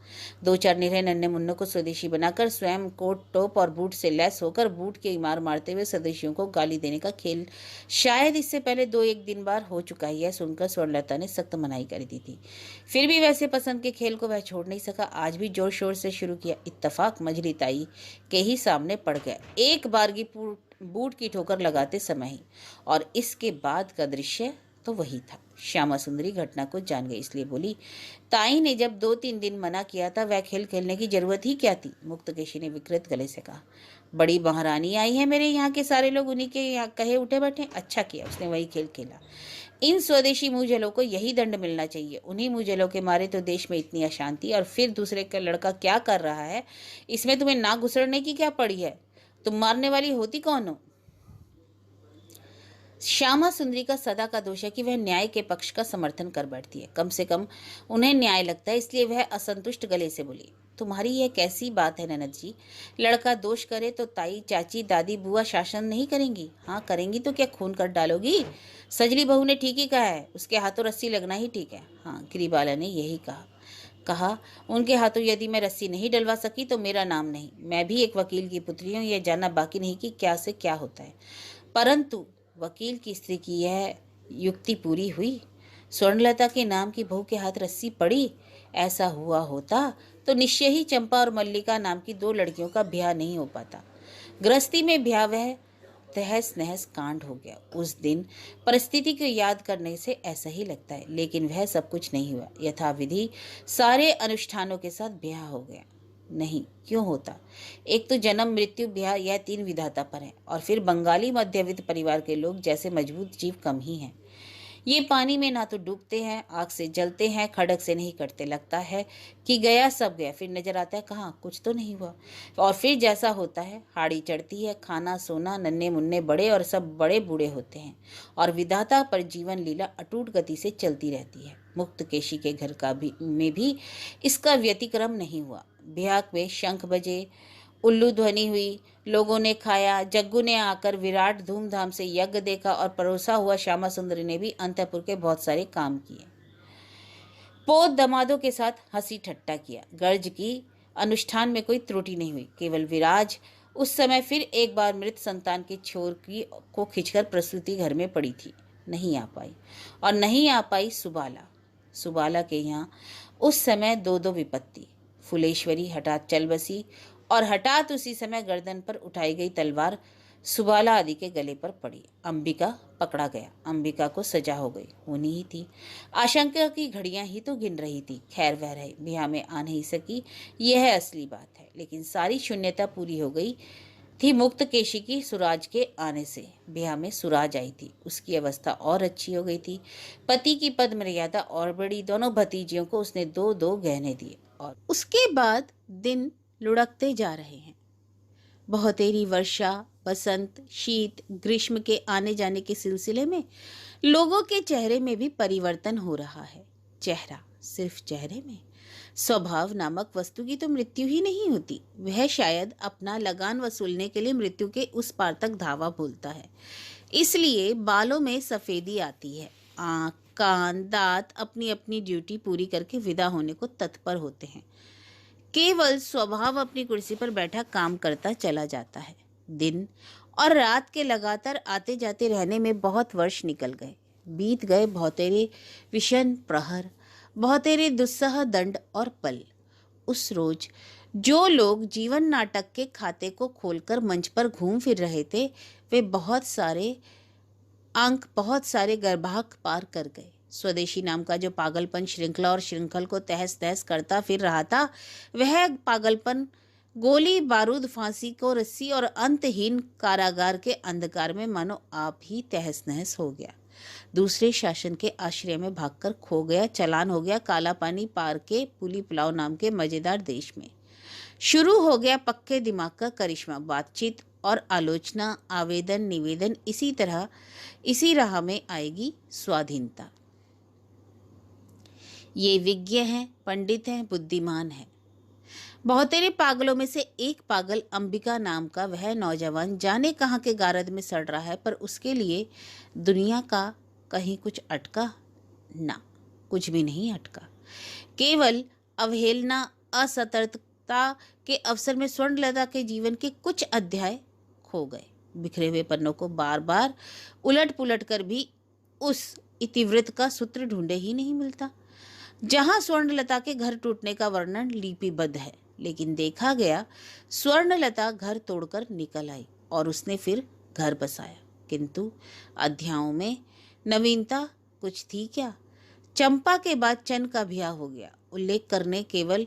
2-4 निरहे नन्हे मुन्नों को स्वदेशी बनाकर स्वयं कोट टोप और बूट से लैस होकर बूट की मार मारते हुए स्वदेशियों को गाली देने का खेल शायद इससे पहले 2-1 दिन बार हो चुका है। यह सुनकर स्वर्णलता ने सख्त मनाही कर दी थी। फिर भी वैसे पसंद के खेल को वह छोड़ नहीं सका। आज भी जोर शोर से शुरू किया। इत्तफाक मजली ताई के ही सामने पड़ गया, एक बारगी बूट की ठोकर लगाते समय ही। और इसके बाद का दृश्य तो वही था। श्यामा सुंदरी घटना को जान गई, इसलिए बोली, ताई ने जब 2-3 दिन मना किया था, वह खेल खेलने की जरूरत ही क्या थी? मुक्तकेशी ने विकृत गले से कहा। बड़ी महारानी आई है, मेरे यहाँ के सारे लोग उन्हीं के यहाँ कहे उठे बैठे। अच्छा किया उसने वही खेल खेला। इन स्वदेशी मुंहजलों को यही दंड मिलना चाहिए। उन्हीं मुंहजलों के मारे तो देश में इतनी अशांति। और फिर दूसरे का लड़का क्या कर रहा है, इसमें तुम्हें नाक घुसड़ने की क्या पड़ी है? तुम मारने वाली होती कौन हो? श्यामा सुंदरी का सदा का दोष है कि वह न्याय के पक्ष का समर्थन कर बैठती है। कम से कम उन्हें न्याय लगता है, इसलिए वह असंतुष्ट गले से बोली, तुम्हारी यह कैसी बात है ननद जी? लड़का दोष करे तो ताई, चाची, दादी, बुआ शासन नहीं करेंगी? हाँ करेंगी तो क्या खून कर डालोगी? सजली बहू ने ठीक ही कहा है, उसके हाथों रस्सी लगना ही ठीक है। हाँ, गिरिबाला ने यही कहा, उनके हाथों यदि मैं रस्सी नहीं डलवा सकी तो मेरा नाम नहीं। मैं भी एक वकील की पुत्री हूँ, यह जानना बाकी नहीं कि क्या से क्या होता है। परंतु वकील की स्त्री की यह युक्ति पूरी हुई। स्वर्णलता के नाम की बहू के हाथ रस्सी पड़ी। ऐसा हुआ होता तो निश्चय ही चंपा और मल्लिका नाम की 2 लड़कियों का ब्याह नहीं हो पाता। गृहस्थी में ब्याह वह तहस नहस कांड हो गया। उस दिन परिस्थिति को याद करने से ऐसा ही लगता है, लेकिन वह सब कुछ नहीं हुआ। यथाविधि सारे अनुष्ठानों के साथ ब्याह हो गया। नहीं, क्यों होता? एक तो जन्म, मृत्यु, ब्याह, यह 3 विधाता पर है। और फिर बंगाली मध्यवित्त परिवार के लोग जैसे मजबूत जीव कम ही हैं। ये पानी में ना तो डूबते हैं, आग से जलते हैं, खड़क से नहीं कटते। लगता है कि गया सब गया, फिर नजर आता है कहाँ कुछ तो नहीं हुआ। और फिर जैसा होता है, हाड़ी चढ़ती है, खाना सोना, नन्हे मुन्ने बड़े और सब बड़े बूढ़े होते हैं। और विधाता पर जीवन लीला अटूट गति से चलती रहती है। मुक्तकेशी के घर में भी इसका व्यतिक्रम नहीं हुआ। ब्याह में शंख बजे, उल्लू ध्वनि हुई, लोगों ने खाया। जग्गू ने आकर विराट धूमधाम से यज्ञ देखा और परोसा हुआ श्यामा सुंदरी ने भी अंतःपुर के बहुत सारे काम किए। पोत दमादों के साथ हंसी ठट्टा किया, गर्ज की। अनुष्ठान में कोई त्रुटि नहीं हुई। केवल विराज उस समय फिर एक बार मृत संतान के छोर को खींचकर प्रसूति घर में पड़ी थी, नहीं आ पाई। और नहीं आ पाई सुबाला के यहाँ उस समय 2-2 विपत्ति। फुलेश्वरी हठात चल बसी और हठात उसी समय गर्दन पर उठाई गई तलवार सुबाला आदि के गले पर पड़ी। अंबिका पकड़ा गया। अंबिका को सजा हो गई, होनी ही थी। आशंका की घड़ियां ही तो गिन रही थी। खैर वह रहे, ब्याह में आ नहीं सकी, यह असली बात है। लेकिन सारी शून्यता पूरी हो गई थी मुक्तकेशी की सुराज के आने से। ब्याह में सुराज आई थी, उसकी अवस्था और अच्छी हो गई थी। पति की पद मर्यादा और बढ़ी। दोनों भतीजियों को उसने 2-2 गहने दिए। और उसके बाद दिन लुढ़कते जा रहे हैं। बहुतेरी वर्षा, बसंत, शीत, ग्रीष्म के आने जाने के सिलसिले में लोगों के चेहरे में भी परिवर्तन हो रहा है। चेहरा सिर्फ चेहरे में, स्वभाव नामक वस्तु की तो मृत्यु ही नहीं होती। वह शायद अपना लगान वसूलने के लिए मृत्यु के उस पार तक धावा बोलता है। इसलिए बालों में सफेदी आती है। आंख, कान, दांत अपनी अपनी ड्यूटी पूरी करके विदा होने को तत्पर होते हैं। केवल स्वभाव अपनी कुर्सी पर बैठा काम करता चला जाता है। दिन और रात के लगातार आते जाते रहने में बहुत वर्ष निकल गए, बीत गए बहुतेरे विषण प्रहर, बहुतेरे दुस्सह दंड और पल। उस रोज जो लोग जीवन नाटक के खाते को खोलकर मंच पर घूम फिर रहे थे, वे बहुत सारे गर्भाक पार कर गए। स्वदेशी नाम का जो पागलपन श्रृंखला और श्रृंखल को तहस नहस करता फिर रहा था, वह पागलपन गोली बारूद, फांसी को रस्सी और अंतहीन कारागार के अंधकार में मानो आप ही तहस नहस हो गया। दूसरे शासन के आश्रय में भागकर खो गया, चलान हो गया काला पानी पार के पुली पुलाव नाम के मजेदार देश में। शुरू हो गया पक्के दिमाग का करिश्मा, बातचीत और आलोचना, आवेदन, निवेदन, इसी राह में आएगी स्वाधीनता। ये विज्ञ हैं, पंडित हैं, बुद्धिमान हैं। बहुतेरे पागलों में से एक पागल अंबिका नाम का वह नौजवान जाने कहाँ के गारद में सड़ रहा है, पर उसके लिए दुनिया का कहीं कुछ अटका? ना, कुछ भी नहीं अटका। केवल अवहेलना, असतर्कता के अवसर में स्वर्णलता के जीवन के कुछ अध्याय खो गए। बिखरे हुए पन्नों को बार बार उलट पुलट कर भी उस इतिवृत्त का सूत्र ढूंढे ही नहीं मिलता, जहां स्वर्णलता के घर टूटने का वर्णन लिपिबद्ध है। लेकिन देखा गया, स्वर्णलता घर तोड़कर निकल आई और उसने फिर घर बसाया, किंतु अध्यायों में नवीनता कुछ थी क्या? चंपा के बाद चंद का ब्याह हो गया। उल्लेख करने केवल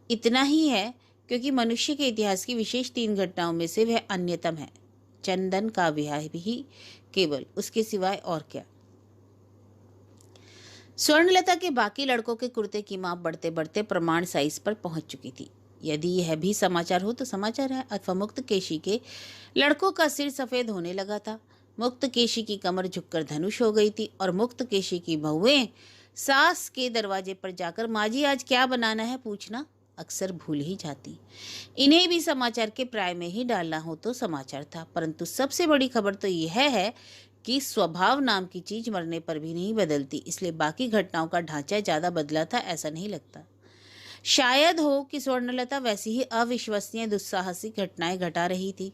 इतना ही है क्योंकि मनुष्य के इतिहास की विशेष 3 घटनाओं में से वह अन्यतम है। चंदन का ब्याह भी केवल, उसके सिवाय और क्या। स्वर्णलता के बाकी लड़कों के कुर्ते की माप बढ़ते बढ़ते प्रमाण साइज पर पहुंच चुकी थी। यदि यह भी समाचार हो तो समाचार है, अथवा मुक्त केशी के लड़कों का सिर सफेद होने लगा था। मुक्त केशी की कमर झुककर धनुष हो गई थी और मुक्त केशी की बहुएं सास के दरवाजे पर जाकर माँ जी आज क्या बनाना है पूछना अक्सर भूल ही जाती। इन्हें भी समाचार के प्राय में ही डालना हो तो समाचार था, परंतु सबसे बड़ी खबर तो यह है कि स्वभाव नाम की चीज मरने पर भी नहीं बदलती, इसलिए बाकी घटनाओं का ढांचा ज्यादा बदला था ऐसा नहीं लगता। शायद हो कि स्वर्णलता वैसी ही अविश्वसनीय दुस्साहसिक घटनाएं घटा रही थी।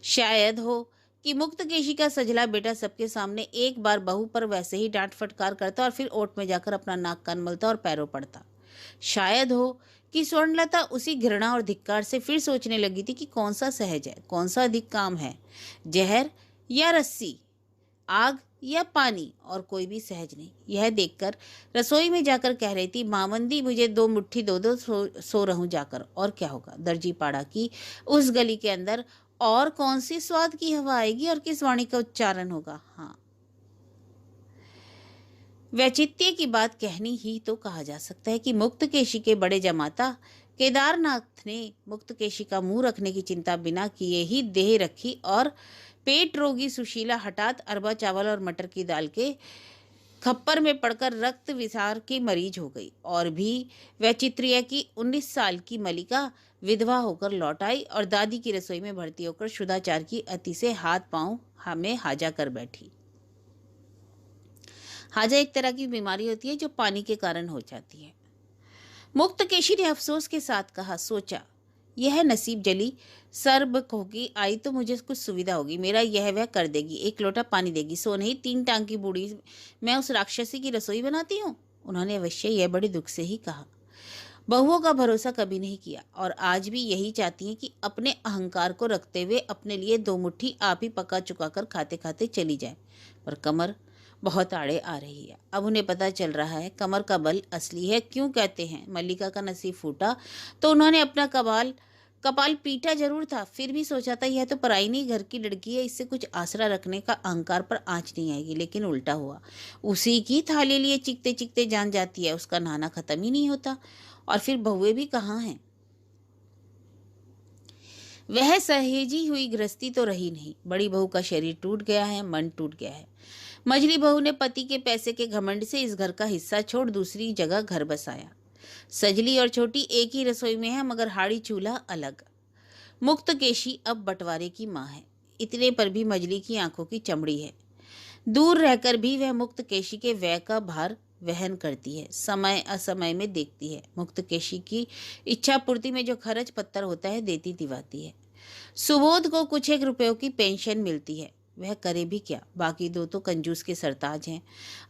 शायद हो कि मुक्तकेशी का सजला बेटा सबके सामने एक बार बहू पर वैसे ही डांट फटकार करता और फिर ओट में जाकर अपना नाक कान मलता और पैरों पड़ता। शायद हो कि स्वर्णलता उसी घृणा और धिक्कार से फिर सोचने लगी थी कि कौन सा सहज है, कौन सा अधिक काम है, जहर या रस्सी, आग या पानी, और कोई भी सहज नहीं। यह देखकर रसोई में जाकर कह रही थी, मामंदी मुझे 2 मुट्ठी दो दो, सो रहूं जाकर, और क्या होगा। दर्जी पाड़ा की उस गली के अंदर और कौन सी स्वाद की हवा आएगी और किस वाणी का उच्चारण होगा। हाँ, वैचित्य की बात कहनी ही तो कहा जा सकता है कि मुक्तकेशी के बड़े जमाता केदारनाथ ने मुक्तकेशी का मुंह रखने की चिंता बिना किए ही देह रखी और पेट रोगी सुशीला हठात अरबा चावल और मटर की दाल के खप्पर में पड़कर रक्त विसार की मरीज हो गई। और भी वैचित्र्य की 19 साल की मलिका विधवा होकर लौट आई और दादी की रसोई में भर्ती होकर शुद्धाचार की अति से हाथ पांव हमें हाजा कर बैठी। हाजा एक तरह की बीमारी होती है जो पानी के कारण हो जाती है। मुक्तकेशी ने अफसोस के साथ कहा, सोचा यह नसीब जली सर्ब होगी, आई तो मुझे कुछ सुविधा होगी, मेरा यह वह कर देगी, 1 लोटा पानी देगी, सो नहीं 3 टांग की बूढ़ी मैं उस राक्षसी की रसोई बनाती हूँ। उन्होंने अवश्य यह बड़े दुख से ही कहा। बहुओं का भरोसा कभी नहीं किया और आज भी यही चाहती हैं कि अपने अहंकार को रखते हुए अपने लिए 2 मुट्ठी आप ही पका चुका कर खाते खाते चली जाए, पर कमर बहुत आड़े आ रही है। अब उन्हें पता चल रहा है कमर का बल असली है। क्यों कहते हैं मल्लिका का नसीब फूटा तो उन्होंने अपना कपाल पीटा जरूर था, फिर भी सोचा था यह तो पराई नहीं घर की लड़की है, इससे कुछ आसरा रखने का अहंकार पर आंच नहीं आएगी। लेकिन उल्टा हुआ, उसी की थाली लिए चिकते चिकते जान जाती है, उसका नहाना खत्म ही नहीं होता। और फिर बहुएं भी कहाँ हैं। वह सहेजी हुई गृहस्थी तो रही नहीं। बड़ी बहू का शरीर टूट गया है, मन टूट गया है। मझली बहू ने पति के पैसे के घमंड से इस घर का हिस्सा छोड़ दूसरी जगह घर बसाया। सजली और छोटी एक ही रसोई में है मगर हाड़ी चूल्हा अलग। मुक्तकेशी अब बंटवारे की माँ है, इतने पर भी मजली की आंखों की चमड़ी है। दूर रहकर भी वह मुक्तकेशी के व्यय का भार वहन करती है, समय असमय में देखती है। मुक्तकेशी की इच्छा पूर्ति में जो खर्च पत्तर होता है देती दिवाती है। सुबोध को कुछ 1 रुपयों की पेंशन मिलती है, वह करे भी क्या, बाकी 2 तो कंजूस के सरताज हैं।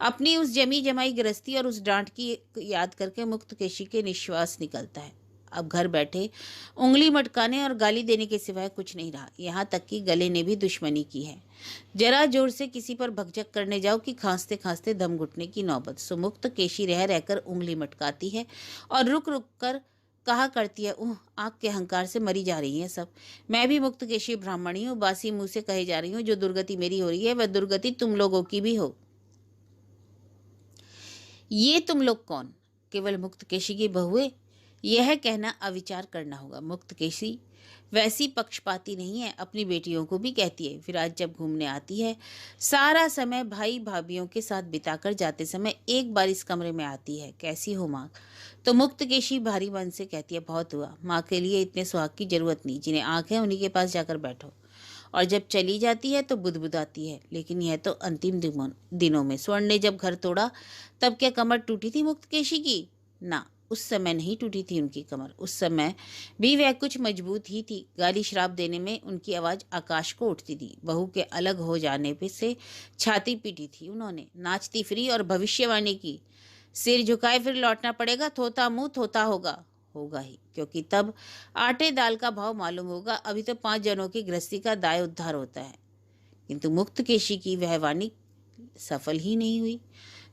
अपनी उस जमी जमाई गृहस्थी और उस डांट की याद करके मुक्तकेशी के निश्वास निकलता है। अब घर बैठे उंगली मटकाने और गाली देने के सिवाय कुछ नहीं रहा। यहाँ तक कि गले ने भी दुश्मनी की है। जरा जोर से किसी पर भकझक करने जाओ कि खांसते खांसते दम घुटने की नौबत। सो मुक्तकेशी रह रहकर उंगली मटकाती है और रुक रुक कर कहा करती है, आँख के अहंकार से मरी जा रही हैं सब। मैं भी मुक्तकेशी ब्राह्मणी हूँ, बासी मुंह से कहे जा रही हूँ, जो दुर्गति मेरी हो रही है वह दुर्गति तुम लोगों की भी हो। ये तुम लोग कौन? केवल मुक्तकेशी की बहुएं? यह कहना अविचार करना होगा। मुक्तकेशी वैसी पक्षपाती नहीं है, अपनी बेटियों को भी कहती है। फिर आज जब घूमने आती है, सारा समय भाई भाभीियों के साथ बिताकर जाते समय एक बार इस कमरे में आती है, कैसी हो माँ? तो मुक्तकेशी भारी मन से कहती है, बहुत हुआ, माँ के लिए इतने सुहाग की जरूरत नहीं, जिन्हें आंख है उन्हीं के पास जाकर बैठो। और जब चली जाती है तो बुदबुदाती है। लेकिन यह तो अंतिम दिनों में। स्वर्ण ने जब घर तोड़ा तब क्या कमर टूटी थी मुक्तकेशी की? ना, उस समय नहीं टूटी थी उनकी कमर। उस समय भी वह कुछ मजबूत ही थी। गाली शराब देने में उनकी आवाज आकाश को उठती थी। बहू के अलग हो जाने पे से छाती पीटी थी उन्होंने, नाचती फिरी और भविष्यवाणी की, सिर झुकाए फिर लौटना पड़ेगा, थोथा मुंह थोथा होगा। होगा ही, क्योंकि तब आटे दाल का भाव मालूम होगा। अभी तो 5 जनों की गृहस्थी का दाय उद्धार होता है। किंतु मुक्तकेशी की वह वाणी सफल ही नहीं हुई।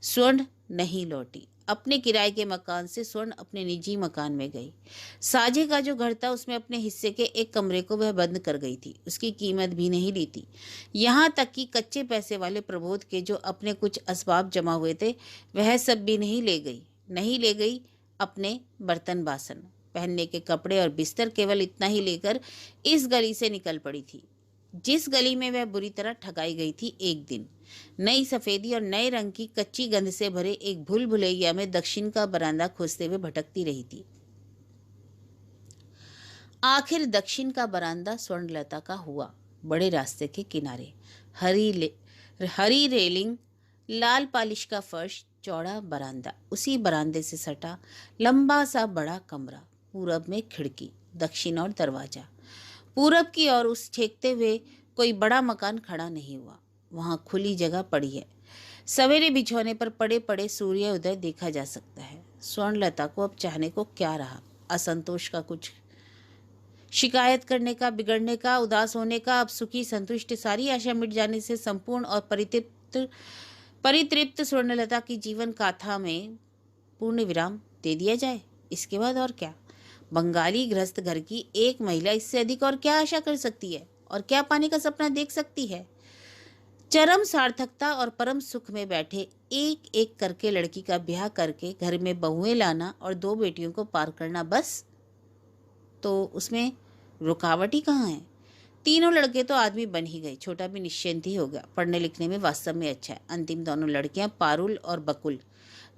स्वर्ण नहीं लौटी। अपने किराए के मकान से स्वर्ण अपने निजी मकान में गई। साझे का जो घर था उसमें अपने हिस्से के एक कमरे को वह बंद कर गई थी, उसकी कीमत भी नहीं ली थी। यहाँ तक कि कच्चे पैसे वाले प्रबोध के जो अपने कुछ असबाब जमा हुए थे वह सब भी नहीं ले गई अपने बर्तन बासन, पहनने के कपड़े और बिस्तर, केवल इतना ही लेकर इस गली से निकल पड़ी थी जिस गली में वह बुरी तरह ठगाई गई थी। एक दिन नई सफेदी और नए रंग की कच्ची गंध से भरे एक भूल भुलैया में दक्षिण का बरामदा खोजते हुए भटकती रही थी। आखिर दक्षिण का बरामदा स्वर्णलता का हुआ। बड़े रास्ते के किनारे हरी रेलिंग, लाल पालिश का फर्श, चौड़ा बरामदा, उसी बरामदे से सटा लंबा सा बड़ा कमरा, पूरब में खिड़की, दक्षिण और दरवाजा। पूरब की ओर उस छेकते हुए कोई बड़ा मकान खड़ा नहीं हुआ। वहां खुली जगह पड़ी है। सवेरे बिछौने पर पड़े पड़े सूर्य उदय देखा जा सकता है। स्वर्णलता को अब चाहने को क्या रहा? असंतोष का कुछ, शिकायत करने का, बिगड़ने का, उदास होने का, अब सुखी संतुष्ट सारी आशा मिट जाने से संपूर्ण और परितृप्त स्वर्णलता की जीवन गाथा में पूर्ण विराम दे दिया जाए। इसके बाद और क्या? बंगाली गृहस्थ घर की एक महिला इससे अधिक और क्या आशा कर सकती है और क्या पाने का सपना देख सकती है? चरम सार्थकता और परम सुख में बैठे एक एक करके लड़की का ब्याह करके घर में बहुएं लाना और 2 बेटियों को पार करना, बस। तो उसमें रुकावट ही कहाँ है? तीनों लड़के तो आदमी बन ही गए। छोटा भी निश्चिंत ही हो गया। पढ़ने लिखने में वास्तव में अच्छा है। अंतिम दोनों लड़कियां पारुल और बकुल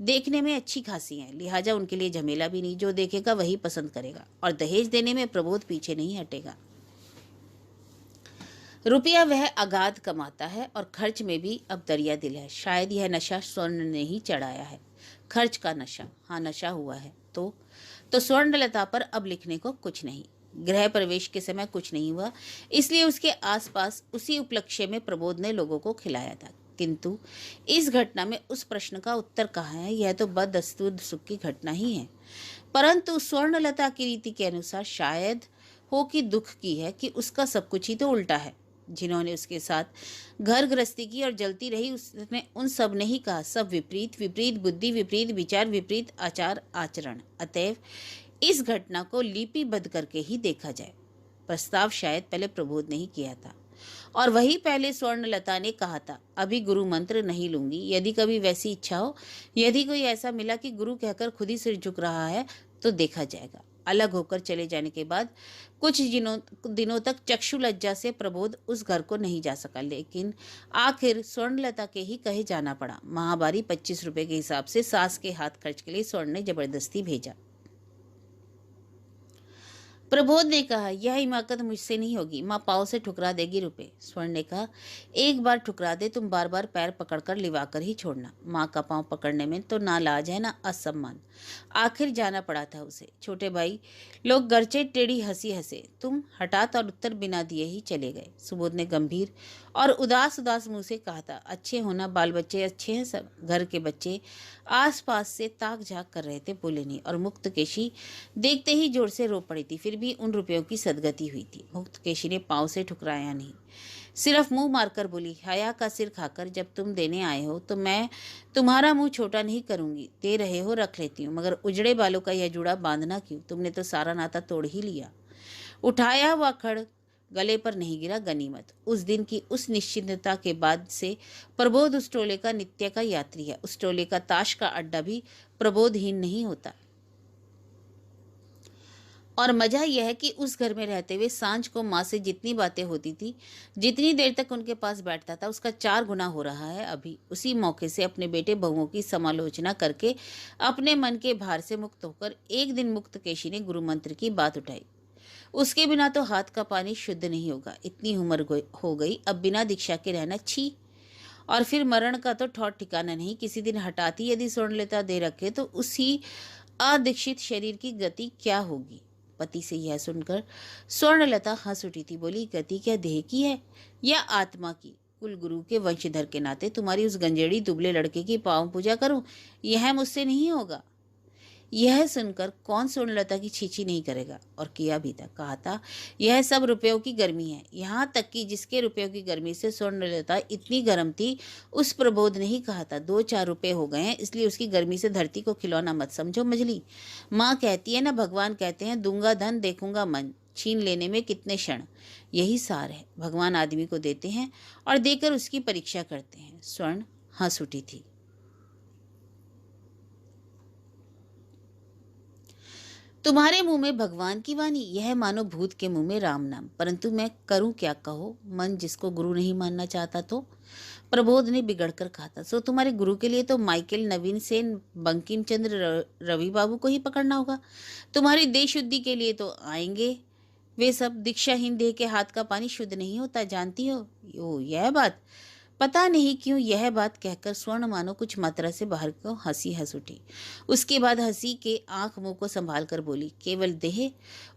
देखने में अच्छी खासी हैं, लिहाजा उनके लिए झमेला भी नहीं। जो देखेगा वही पसंद करेगा और दहेज देने में प्रबोध पीछे नहीं हटेगा। रुपया वह अगाध कमाता है और खर्च में भी अब दरिया दिल है। शायद यह नशा स्वर्ण ने ही चढ़ाया है। खर्च का नशा, हाँ नशा हुआ है। तो स्वर्णलता पर अब लिखने को कुछ नहीं। गृह प्रवेश के समय कुछ नहीं हुआ, इसलिए उसके आसपास उसी उपलक्ष्य में प्रबोध ने लोगों को खिलाया था। किंतु इस घटना में उस प्रश्न का उत्तर कहाँ है? यह तो बदस्तूर सुख की घटना ही है। परंतु स्वर्णलता की रीति के अनुसार शायद हो कि दुख की है कि उसका सब कुछ ही तो उल्टा है। जिन्होंने उसके साथ घर गृहस्थी की और जलती रही, उसने उन सब ने ही कहा, सब विपरीत, विपरीत बुद्धि, विपरीत विचार, विपरीत आचार आचरण। अतएव इस घटना को लिपिबद्ध करके ही देखा जाए। प्रस्ताव शायद पहले प्रबोध ने ही किया था और वही पहले स्वर्णलता ने कहा था, अभी गुरु मंत्र नहीं लूंगी, यदि कभी वैसी इच्छा हो, यदि कोई ऐसा मिला कि गुरु कहकर खुद ही सिर झुक रहा है तो देखा जाएगा। अलग होकर चले जाने के बाद कुछ दिनों तक चक्षु लज्जा से प्रबोध उस घर को नहीं जा सका, लेकिन आखिर स्वर्णलता के ही कहे जाना पड़ा। महाबारी 25 रुपए के हिसाब से सास के हाथ खर्च के लिए स्वर्ण ने जबरदस्ती भेजा। प्रबोध ने कहा, यह हिमाकत मुझसे नहीं होगी, माँ पाँव से ठुकरा देगी रुपए। स्वर्ण ने कहा, एक बार ठुकरा दे, तुम बार बार पैर पकड़कर लिवाकर ही छोड़ना। माँ का पाँव पकड़ने में तो ना लाज है ना असम्मान। आखिर जाना पड़ा था उसे। छोटे भाई लोग गरचे टेढ़ी हंसी हंसे, तुम हठात और उत्तर बिना दिए ही चले गए। सुबोध ने गंभीर और उदास उदास मुंह से कहा था, अच्छे होना, बाल बच्चे अच्छे हैं सब। घर के बच्चे आस पास से ताक झाक कर रहे थे, बोले नहीं। और मुक्तकेशी देखते ही जोर से रो पड़ी थी। फिर भी उन रुपयों की सदगति हुई थी। मुक्तकेशी ने पाँव से ठुकराया नहीं, सिर्फ मुंह मारकर बोली, हया का सिर खाकर जब तुम देने आए हो तो मैं तुम्हारा मुंह छोटा नहीं करूंगी। दे रहे हो रख लेती हूँ, मगर उजड़े बालों का यह जुड़ा बांधना क्यों? तुमने तो सारा नाता तोड़ ही लिया। उठाया हुआ खड़ गले पर नहीं गिरा, गनीमत। उस दिन की उस निश्चिंतता के बाद से प्रबोध उस टोले का नित्य का यात्री है। उस टोले का ताश का अड्डा भी प्रबोधहीन नहीं होता। और मजा यह है कि उस घर में रहते हुए सांझ को माँ से जितनी बातें होती थी, जितनी देर तक उनके पास बैठता था, उसका 4 गुना हो रहा है। अभी उसी मौके से अपने बेटे बहुओं की समालोचना करके अपने मन के भार से मुक्त होकर एक दिन मुक्तकेशी ने गुरु मंत्र की बात उठाई। उसके बिना तो हाथ का पानी शुद्ध नहीं होगा। इतनी उम्र हो गई, अब बिना दीक्षा के रहना छी। और फिर मरण का तो ठौर ठिकाना नहीं। किसी दिन हटाती यदि स्वर्णलता दे रखे तो उसी अदीक्षित शरीर की गति क्या होगी? पति से यह सुनकर स्वर्णलता हंस उठी थी। बोली, गति क्या देह की है या आत्मा की? कुल गुरु के वंशधर के नाते तुम्हारी उस गंजेड़ी दुबले लड़के की पांव पूजा करूं, यह मुझसे नहीं होगा। यह सुनकर कौन स्वर्णलता की छीछी नहीं करेगा, और किया भी था। कहा था यह सब रुपयों की गर्मी है। यहाँ तक कि जिसके रुपयों की गर्मी से स्वर्णलता इतनी गर्म थी, उस प्रबोध ने ही कहा था 2-4 रुपए हो गए हैं, इसलिए उसकी गर्मी से धरती को खिलौना मत समझो मजली। माँ कहती है ना, भगवान कहते हैं दूंगा धन देखूंगा मन, छीन लेने में कितने क्षण। यही सार है। भगवान आदमी को देते हैं और देकर उसकी परीक्षा करते हैं। स्वर्ण हंस उठी थी। तुम्हारे मुंह में भगवान की वाणी, यह मानो भूत के मुंह में राम नाम। परंतु मैं करूं क्या, कहो। मन जिसको गुरु नहीं मानना चाहता तो। प्रबोध ने बिगड़ कर कहा था, सो तुम्हारे गुरु के लिए तो माइकल, नवीन सेन, बंकिम चंद्र, रवि बाबू को ही पकड़ना होगा। तुम्हारी देश शुद्धि के लिए तो आएंगे वे सब। दीक्षाहीन देह के हाथ का पानी शुद्ध नहीं होता, जानती हो। ओ यह बात। पता नहीं क्यों यह बात कहकर स्वर्ण मानो कुछ मात्रा से बाहर को हंसी हंस उठी। उसके बाद हंसी के आंख मुंह को संभाल कर बोली, केवल देह,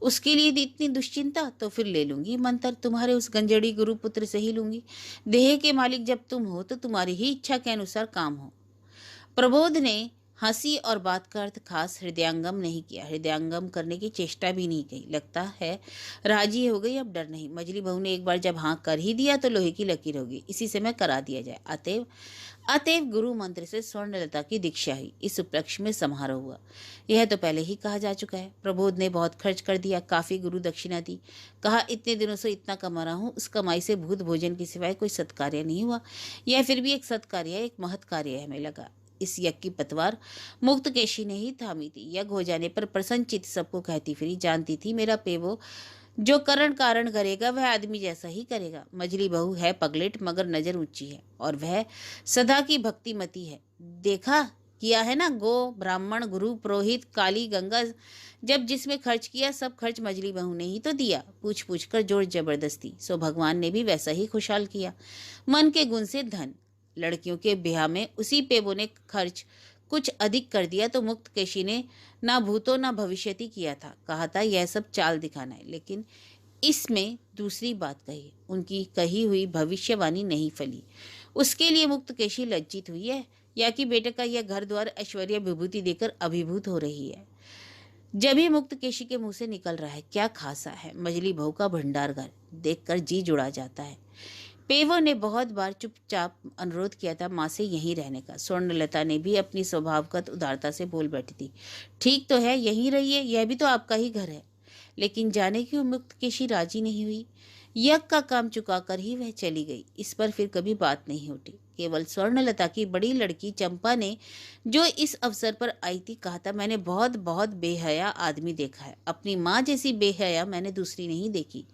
उसके लिए इतनी दुश्चिंता, तो फिर ले लूंगी मंत्र, तुम्हारे उस गंजड़ी गुरु पुत्र से ही लूंगी। देह के मालिक जब तुम हो तो तुम्हारी ही इच्छा के अनुसार काम हो। प्रबोध ने हंसी और बात का अर्थ खास हृदयंगम नहीं किया, हृदयंगम करने की चेष्टा भी नहीं की। लगता है राजी हो गई, अब डर नहीं। मजली बहू ने एक बार जब हाँ कर ही दिया तो लोहे की लकीर होगी, इसी से मैं करा दिया जाए। अतएव अतएव गुरु मंत्र से स्वर्णलता की दीक्षा हुई। इस उपलक्ष्य में समारोह हुआ। यह तो पहले ही कहा जा चुका है। प्रबोध ने बहुत खर्च कर दिया, काफी गुरु दक्षिणा दी। कहा इतने दिनों से इतना कमा रहा हूं, उस कमाई से भूत भोजन के सिवाय कोई सत्कार्य नहीं हुआ। यह फिर भी एक सत्कार्य है, एक महत् कार्य है, हमें लगा। इस यज्ञ की पतवार मुक्तकेशी ने ही थामी थी। यज्ञ हो जाने पर प्रसन्नचित सबको कहती फिरी, जानती थी मेरा पेवो जो करण कारण करेगा वह आदमी जैसा ही करेगा। मजली बहू है पगलेट, मगर नजर ऊंची है, और वह सदा की भक्तिमती है। देखा किया है ना, गो ब्राह्मण गुरु पुरोहित काली गंगा, जब जिसमें खर्च किया सब खर्च मजली बहू ने ही तो दिया, पूछ पूछ कर जोर जबरदस्ती। सो भगवान ने भी वैसा ही खुशहाल किया। मन के गुण से धन। लड़कियों के ब्याह में उसी पेबो ने खर्च कुछ अधिक कर दिया तो मुक्तकेशी ने ना भूतो ना भविष्यति किया था। कहा था यह सब चाल दिखाना है, लेकिन इसमें दूसरी बात कही, उनकी कही हुई भविष्यवाणी नहीं फली। उसके लिए मुक्तकेशी लज्जित हुई है, या कि बेटे का यह घर द्वार ऐश्वर्य विभूति देकर अभिभूत हो रही है। जब ही मुक्तकेशी के मुंह से निकल रहा है, क्या खासा है मजली बहू का भंडार घर, देखकर जी जुड़ा जाता है। पेवो ने बहुत बार चुपचाप अनुरोध किया था माँ से यहीं रहने का। स्वर्णलता ने भी अपनी स्वभावगत उदारता से बोल बैठी थी, ठीक तो है, यहीं रहिए, यह भी तो आपका ही घर है। लेकिन जाने क्यों मुक्तकेशी राजी नहीं हुई। यज्ञ का काम चुकाकर ही वह चली गई। इस पर फिर कभी बात नहीं उठी। केवल स्वर्णलता की बड़ी लड़की चंपा ने, जो इस अवसर पर आई थी, कहा था मैंने बहुत बहुत बेहया आदमी देखा है, अपनी माँ जैसी बेहया मैंने दूसरी नहीं देखी।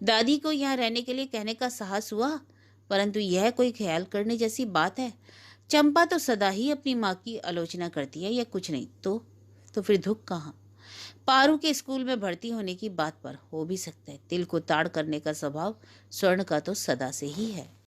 दादी को यहाँ रहने के लिए कहने का साहस हुआ, परंतु यह कोई ख्याल करने जैसी बात है। चंपा तो सदा ही अपनी माँ की आलोचना करती है, या कुछ नहीं तो फिर दुख कहाँ। पारू के स्कूल में भर्ती होने की बात पर हो भी सकता है। तिल को ताड़ करने का स्वभाव स्वर्ण का तो सदा से ही है।